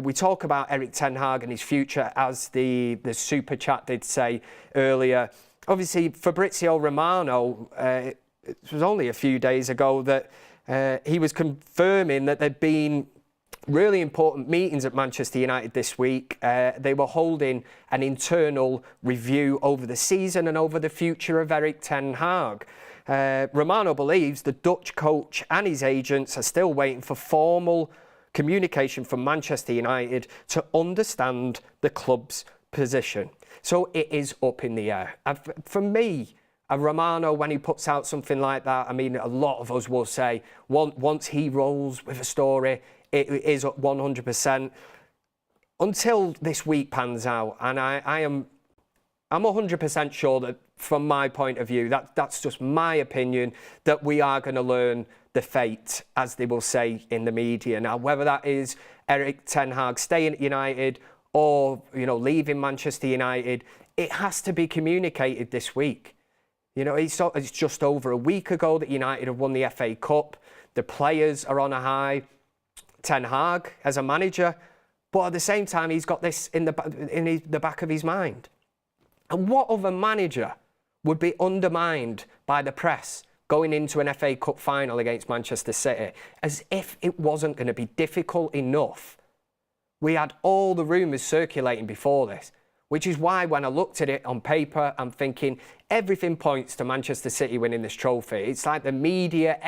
we talk about Eric Ten Hag and his future, as the Super Chat did say earlier. Obviously, Fabrizio Romano, it was only a few days ago that he was confirming that there'd been really important meetings at Manchester United this week. They were holding an internal review over the season and over the future of Erik ten Hag. Romano believes the Dutch coach and his agents are still waiting for formal communication from Manchester United to understand the club's position. So it is up in the air. For me, a Romano, when he puts out something like that, I mean, a lot of us will say once he rolls with a story, it is up 100%. Until this week pans out, and I'm 100% sure that, from my point of view, that's just my opinion, that we are going to learn the fate, as they will say in the media. Now, whether that is Erik ten Hag staying at United or, you know, leaving Manchester United, it has to be communicated this week. You know, it's just over a week ago that United have won the FA Cup. The players are on a high. Ten Hag as a manager, but at the same time, he's got this in the back of his mind. And what other manager would be undermined by the press going into an FA Cup final against Manchester City, as if it wasn't going to be difficult enough? We had all the rumours circulating before this, which is why when I looked at it on paper, I'm thinking everything points to Manchester City winning this trophy. It's like the media,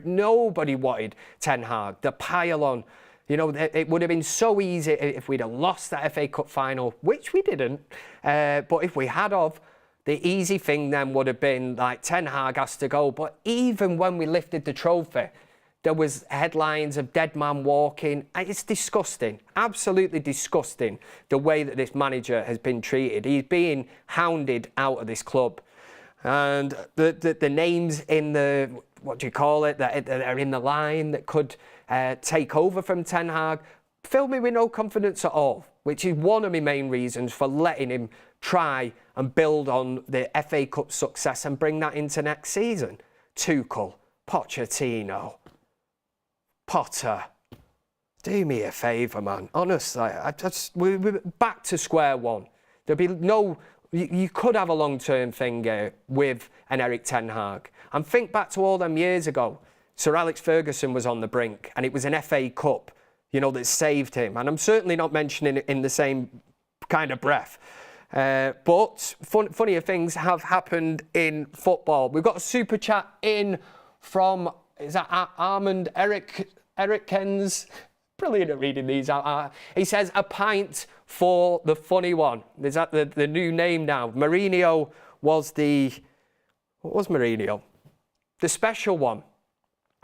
nobody wanted Ten Hag. The pile-on, you know, it would have been so easy if we'd have lost that FA Cup final, which we didn't. But if we had of, the easy thing then would have been like Ten Hag has to go. But even when we lifted the trophy, there was headlines of dead man walking. It's disgusting, absolutely disgusting, the way that this manager has been treated. He's being hounded out of this club. And the names in the, what do you call it, that are in the line that could take over from Ten Hag, fill me with no confidence at all, which is one of my main reasons for letting him try and build on the FA Cup success and bring that into next season. Tuchel, Pochettino, Potter, do me a favour, man. Honestly, we're back to square one. There'll be no... You could have a long-term thing with an Erik ten Hag. And think back to all them years ago. Sir Alex Ferguson was on the brink, and it was an FA Cup, you know, that saved him. And I'm certainly not mentioning it in the same kind of breath. But funnier things have happened in football. We've got a super chat in from... Is that Armand Erikens? Brilliant at reading these out. He says, a pint for the funny one. Is that the new name now? Mourinho was the... What was Mourinho? The special one.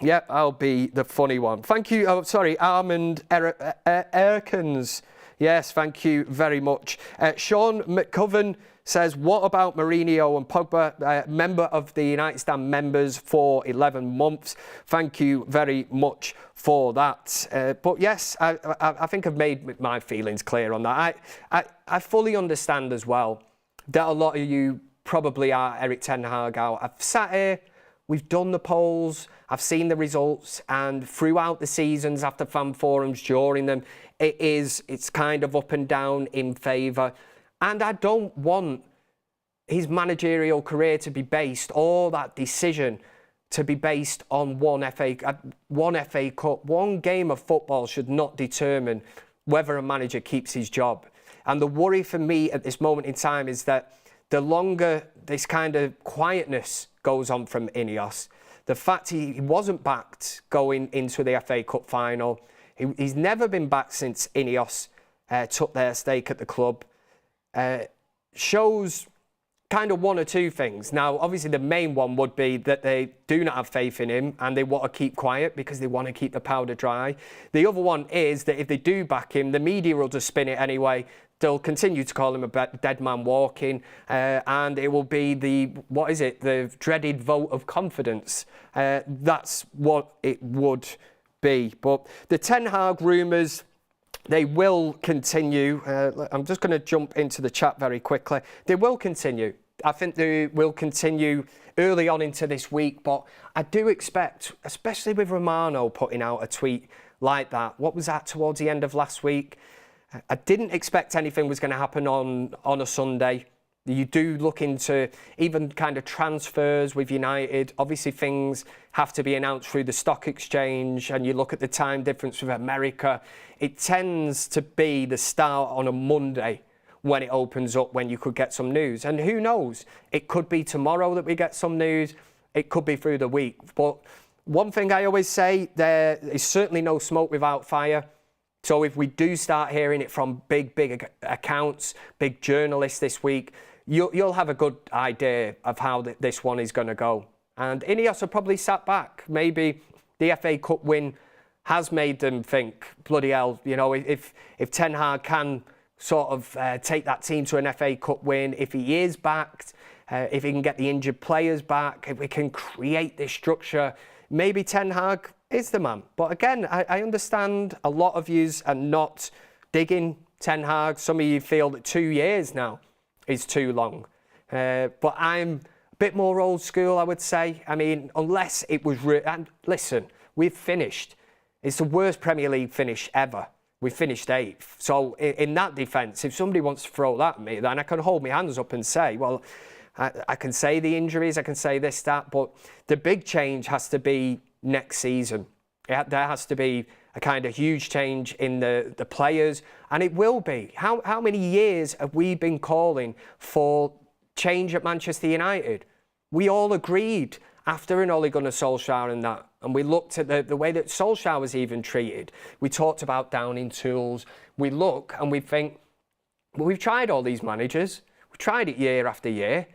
Yep, I'll be the funny one. Thank you. Oh, sorry, Armand Erikens. Yes, thank you very much. Sean McCoven says, what about Mourinho and Pogba, member of the United Stand members for 11 months? Thank you very much for that. But yes, I think I've made my feelings clear on that. I fully understand as well that a lot of you probably are Erik ten Hag out. I've sat here, we've done the polls, I've seen the results, and throughout the seasons, after fan forums, during them, it's kind of up and down in favour. And I don't want his managerial career to be based, or that decision to be based on one FA Cup. One game of football should not determine whether a manager keeps his job. And the worry for me at this moment in time is that the longer this kind of quietness goes on from Ineos, the fact he wasn't backed going into the FA Cup final, he's never been back since Ineos took their stake at the club, shows kind of one or two things. Now, obviously, the main one would be that they do not have faith in him and they want to keep quiet because they want to keep the powder dry. The other one is that if they do back him, the media will just spin it anyway. They'll continue to call him a dead man walking, and it will be the dreaded vote of confidence. That's what it would be. But the Ten Hag rumours, they will continue. I'm just going to jump into the chat very quickly. They will continue. I think they will continue early on into this week, but I do expect, especially with Romano putting out a tweet like that, what was that, towards the end of last week? I didn't expect anything was going to happen on a Sunday. You do look into even kind of transfers with United. Obviously, things have to be announced through the stock exchange, and you look at the time difference with America. It tends to be the start on a Monday when it opens up, when you could get some news. And who knows? It could be tomorrow that we get some news. It could be through the week. But one thing I always say, there is certainly no smoke without fire. So if we do start hearing it from big accounts, big journalists this week, you'll have a good idea of how this one is going to go. And Ineos are probably sat back. Maybe the FA Cup win has made them think, bloody hell, you know, if Ten Hag can sort of take that team to an FA Cup win, if he is backed, if he can get the injured players back, if we can create this structure, maybe Ten Hag is the man. But again, I understand a lot of yous are not digging Ten Hag. Some of you feel that 2 years now is too long. But I'm a bit more old school, I would say. I mean, unless it was... and listen, we've finished. It's the worst Premier League finish ever. We finished 8th. So in that defence, if somebody wants to throw that at me, then I can hold my hands up and say, well, I can say the injuries, I can say this, that, but the big change has to be next season. There has to be a kind of huge change in the players, and it will be. How many years have we been calling for change at Manchester United? We all agreed after an Ole Gunnar Solskjaer and that, and we looked at the way that Solskjaer was even treated. We talked about Downing tools. We look and we think, well, we've tried all these managers. We've tried it year after year.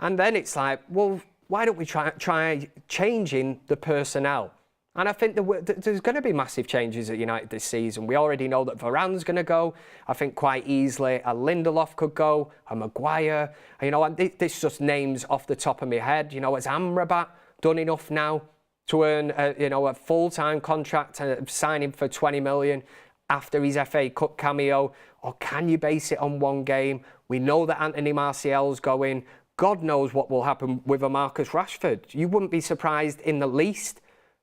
And then it's like, well, why don't we try changing the personnel? And I think there's going to be massive changes at United this season. We already know that Varane's going to go. I think quite easily a Lindelof could go, a Maguire. You know, and this just names off the top of my head. You know, has Amrabat done enough now to earn a full-time contract and sign him for 20 million after his FA Cup cameo? Or can you base it on one game? We know that Anthony Martial's going. God knows what will happen with a Marcus Rashford. You wouldn't be surprised in the least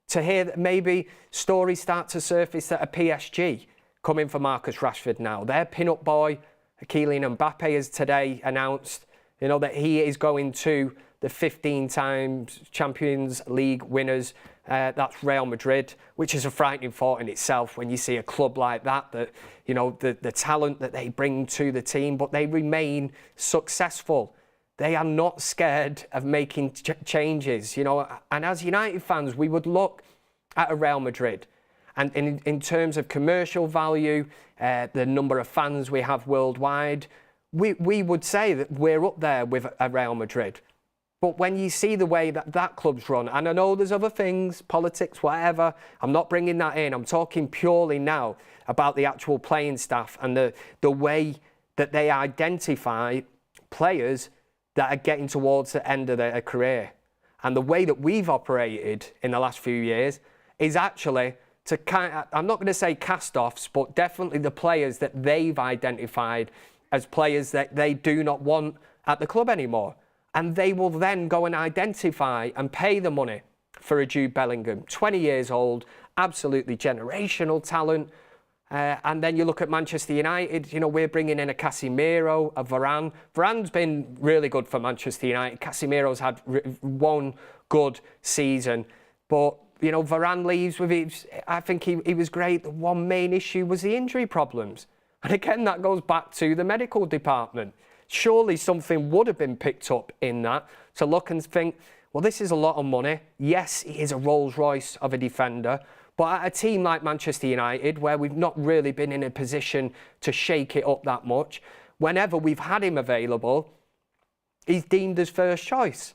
to hear that maybe stories start to surface that a PSG coming for Marcus Rashford now. Their pin-up boy, Kylian Mbappe, has today announced, you know, that he is going to the 15 times Champions League winners. That's Real Madrid, which is a frightening thought in itself when you see a club like that, you know, the talent that they bring to the team, but they remain successful. They are not scared of making changes, you know. And as United fans, we would look at a Real Madrid. And in terms of commercial value, the number of fans we have worldwide, we would say that we're up there with a Real Madrid. But when you see the way that club's run, and I know there's other things, politics, whatever, I'm not bringing that in. I'm talking purely now about the actual playing staff and the way that they identify players that are getting towards the end of their career. And the way that we've operated in the last few years is actually to I'm not going to say cast-offs, but definitely the players that they've identified as players that they do not want at the club anymore. And they will then go and identify and pay the money for a Jude Bellingham, 20 years old, absolutely generational talent. And then you look at Manchester United, you know, we're bringing in a Casemiro, a Varane. Varane's been really good for Manchester United. Casemiro's had one good season. But, you know, Varane leaves with his, I think he was great. The one main issue was the injury problems. And again, that goes back to the medical department. Surely something would have been picked up in that to look and think, well, this is a lot of money. Yes, he is a Rolls Royce of a defender. But at a team like Manchester United, where we've not really been in a position to shake it up that much, whenever we've had him available, he's deemed as first choice.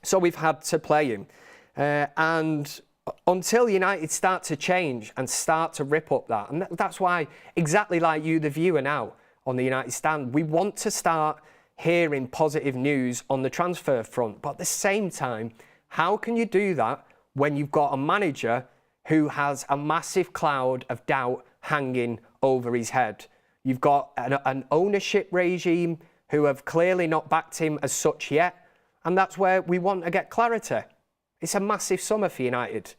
So we've had to play him. And until United start to change and start to rip up that, and that's why, exactly like you, the viewer now on the United Stand, we want to start hearing positive news on the transfer front. But at the same time, how can you do that when you've got a manager who has a massive cloud of doubt hanging over his head? You've got an ownership regime who have clearly not backed him as such yet, and that's where we want to get clarity. It's a massive summer for United,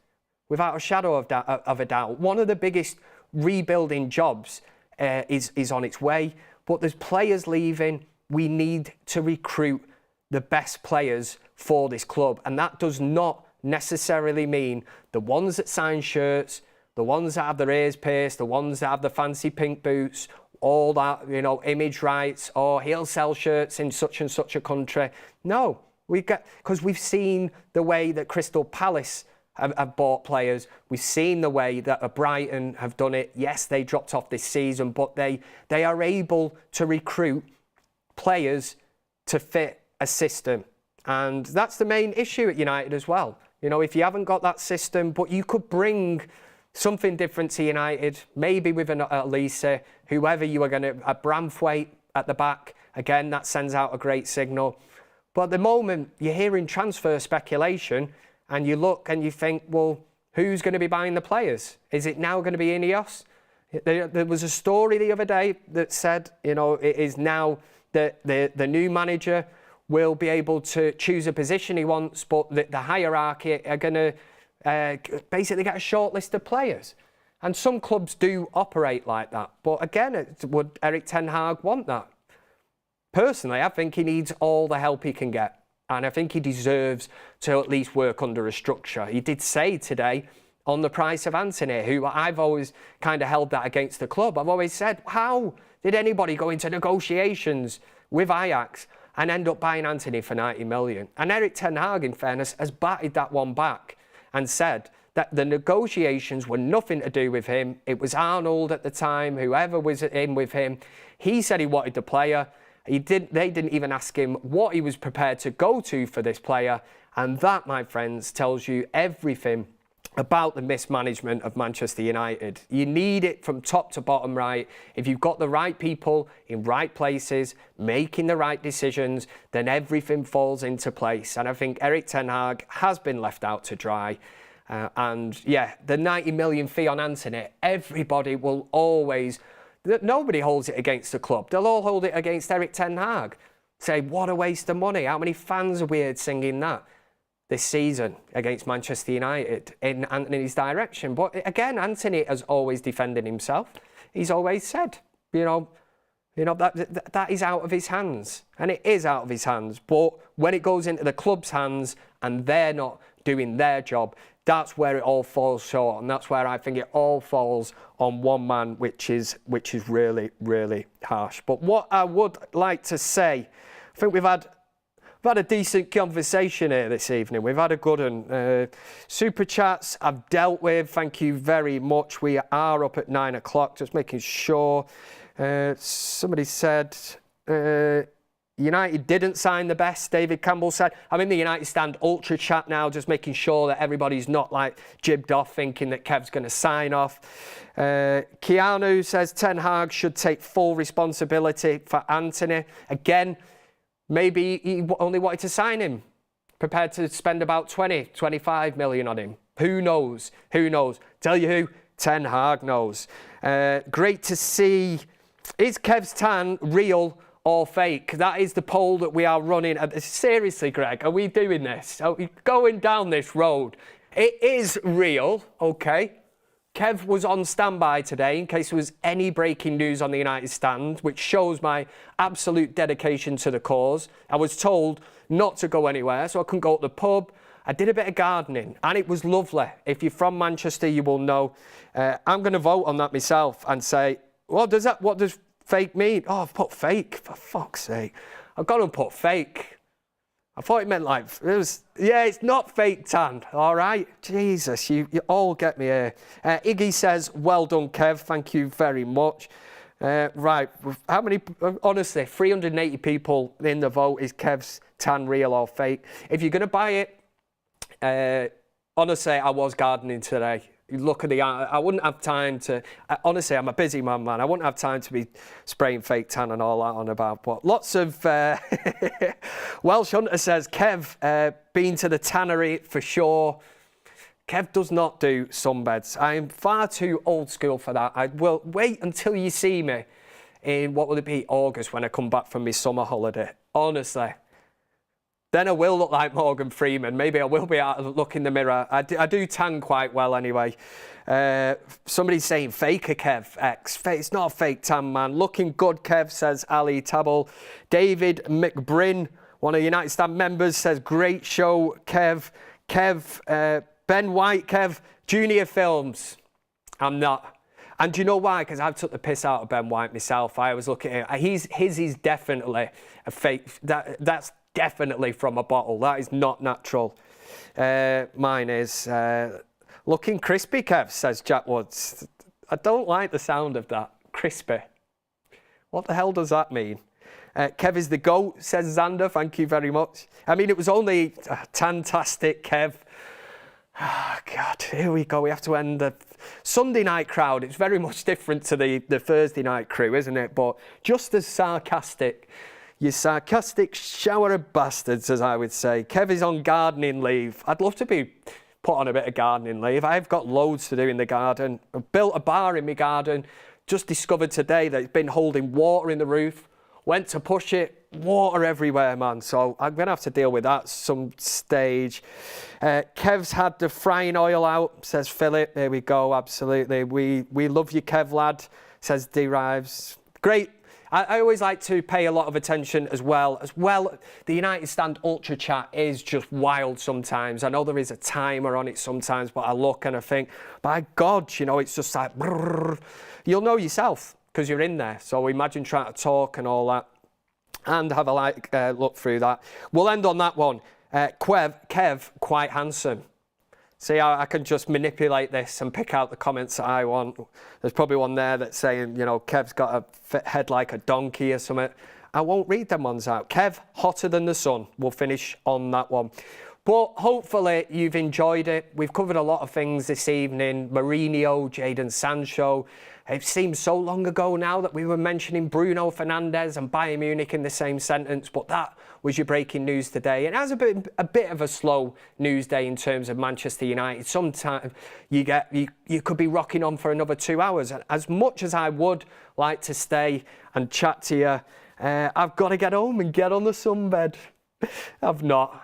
without a shadow of a doubt. One of the biggest rebuilding jobs is on its way, but there's players leaving, we need to recruit the best players for this club. And that does not necessarily mean the ones that sign shirts, the ones that have their ears pierced, the ones that have the fancy pink boots, all that, you know, image rights, or he'll sell shirts in such and such a country. No, because we've seen the way that Crystal Palace have bought players. We've seen the way that Brighton have done it. Yes, they dropped off this season, but they are able to recruit players to fit a system. And that's the main issue at United as well. You know, if you haven't got that system, but you could bring something different to United, maybe with an Elise, whoever you are going to, a Bramthwaite at the back. Again, that sends out a great signal. But at the moment, you're hearing transfer speculation, and you look and you think, well, who's going to be buying the players? Is it now going to be Ineos? There was a story the other day that said, you know, it is now that the new manager will be able to choose a position he wants, but the hierarchy are going to basically get a short list of players. And some clubs do operate like that. But again, would Erik ten Hag want that? Personally, I think he needs all the help he can get. And I think he deserves to at least work under a structure. He did say today on the price of Antony, who I've always kind of held that against the club. I've always said, how did anybody go into negotiations with Ajax and end up buying Antony for 90 million? And Erik ten Hag, in fairness, has batted that one back and said that the negotiations were nothing to do with him. It was Arnold at the time, whoever was in with him. He said he wanted the player. They didn't even ask him what he was prepared to go to for this player. And that, my friends, tells you everything about the mismanagement of Manchester United. You need it from top to bottom right. If you've got the right people in right places, making the right decisions, then everything falls into place. And I think Erik ten Hag has been left out to dry. And yeah, the 90 million fee on Antony, everybody will always... Nobody holds it against the club. They'll all hold it against Erik ten Hag. Say, what a waste of money. How many fans are weird singing that this season against Manchester United in Antony's direction? But again, Antony has always defended himself. He's always said, you know that is out of his hands. And it is out of his hands. But when it goes into the club's hands and they're not doing their job, that's where it all falls short. And that's where I think it all falls on one man, which is really, really harsh. But what I would like to say, I think we've had a decent conversation here this evening. We've had a good one. Super chats I've dealt with. Thank you very much. We are up at 9 o'clock, just making sure. Somebody said... United didn't sign the best, David Campbell said. I'm in the United Stand Ultra chat now, just making sure that everybody's not like jibbed off thinking that Kev's going to sign off. Keanu says Ten Hag should take full responsibility for Antony. Again, maybe he only wanted to sign him, prepared to spend about 20, 25 million on him. Who knows? Who knows? Tell you who? Ten Hag knows. Great to see. Is Kev's tan real or fake? That is the poll that we are running. Seriously, Greg, are we doing this? Are we going down this road? It is real, okay. Kev was on standby today in case there was any breaking news on the United Stand, which shows my absolute dedication to the cause. I was told not to go anywhere, so I couldn't go to the pub. I did a bit of gardening, and it was lovely. If you're from Manchester, you will know. I'm going to vote on that myself and say, what does fake mean? Oh, I've put fake, for fuck's sake. I've got to put fake. I thought it meant like, it's not fake tan, all right? Jesus, you all get me here. Iggy says, well done, Kev, thank you very much. Right, how many, honestly, 380 people in the vote. Is Kev's tan real or fake? If you're going to buy it, honestly, I was gardening today. Look at I wouldn't have time to, honestly, I'm a busy man. I wouldn't have time to be spraying fake tan and all that on about. But lots of, Welsh Hunter says, Kev, been to the tannery for sure. Kev does not do sunbeds. I am far too old school for that. I will wait until you see me in, what will it be, August, when I come back from my summer holiday. Honestly. then I will look like Morgan Freeman. Maybe I will be able to look in the mirror. I do tan quite well anyway. Somebody's saying faker Kev X. It's not a fake tan, man. Looking good, Kev, says Ali Tabble. David McBrin, one of the United Stand members, says great show, Kev. Ben White, Kev, Junior Films. I'm not. And do you know why? Because I've took the piss out of Ben White myself. I was looking at it. His is definitely a fake. That's definitely from a bottle. That is not natural. Mine is looking crispy, Kev, says Jack Woods. I don't like the sound of that. Crispy. What the hell does that mean? Kev is the GOAT, says Xander. Thank you very much. I mean, it was only fantastic, Kev. Oh, God, here we go. We have to end the Sunday night crowd. It's very much different to the Thursday night crew, isn't it? But just as sarcastic. You sarcastic shower of bastards, as I would say. Kev is on gardening leave. I'd love to be put on a bit of gardening leave. I've got loads to do in the garden. I've built a bar in my garden. Just discovered today that it's been holding water in the roof. Went to push it, water everywhere, man. So I'm going to have to deal with that some stage. Kev's had the frying oil out, says Philip. There we go, absolutely. We love you, Kev, lad, says Derives. Great. I always like to pay a lot of attention as well. The United Stand Ultra Chat is just wild sometimes. I know there is a timer on it sometimes, but I look and I think, by God, you know, it's just like, brrr. You'll know yourself because you're in there. So imagine trying to talk and all that and have a look through that. We'll end on that one. Kev, quite handsome. See how I can just manipulate this and pick out the comments that I want. There's probably one there that's saying, you know, Kev's got a head like a donkey or something. I won't read them ones out. Kev, hotter than the sun. We'll finish on that one. But hopefully you've enjoyed it. We've covered a lot of things this evening. Mourinho, Jadon Sancho. It seems so long ago now that we were mentioning Bruno Fernandes and Bayern Munich in the same sentence, but that was your breaking news today. And it has a bit of a slow news day in terms of Manchester United. Sometimes you could be rocking on for another 2 hours. And as much as I would like to stay and chat to you, I've got to get home and get on the sunbed. I've not.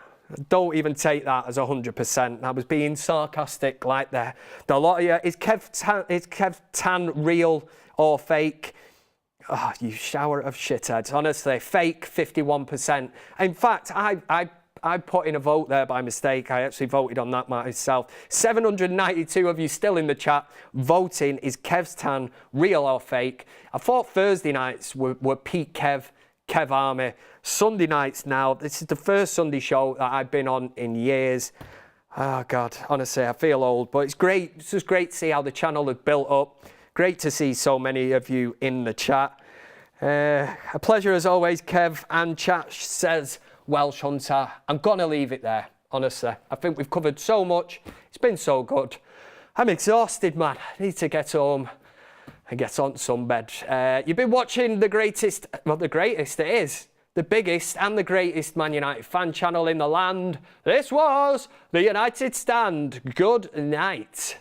Don't even take that as 100%. I was being sarcastic like that. A lot of you, is Kev tan real or fake? Oh, you shower of shitheads. Honestly, fake 51%. In fact, I put in a vote there by mistake. I actually voted on that myself. 792 of you still in the chat voting, is Kev's tan real or fake? I thought Thursday nights were peak Kev Army. Sunday nights now, this is the first Sunday show that I've been on in years. Oh God, honestly, I feel old, but it's great. It's just great to see how the channel has built up. Great to see so many of you in the chat. A pleasure as always, Kev. And chat says Welsh Hunter. I'm gonna leave it there, honestly. I think we've covered so much. It's been so good. I'm exhausted, man. I need to get home and get on some bed. You've been watching the greatest, well, the greatest it is, the biggest and the greatest Man United fan channel in the land. This was the United Stand. Good night.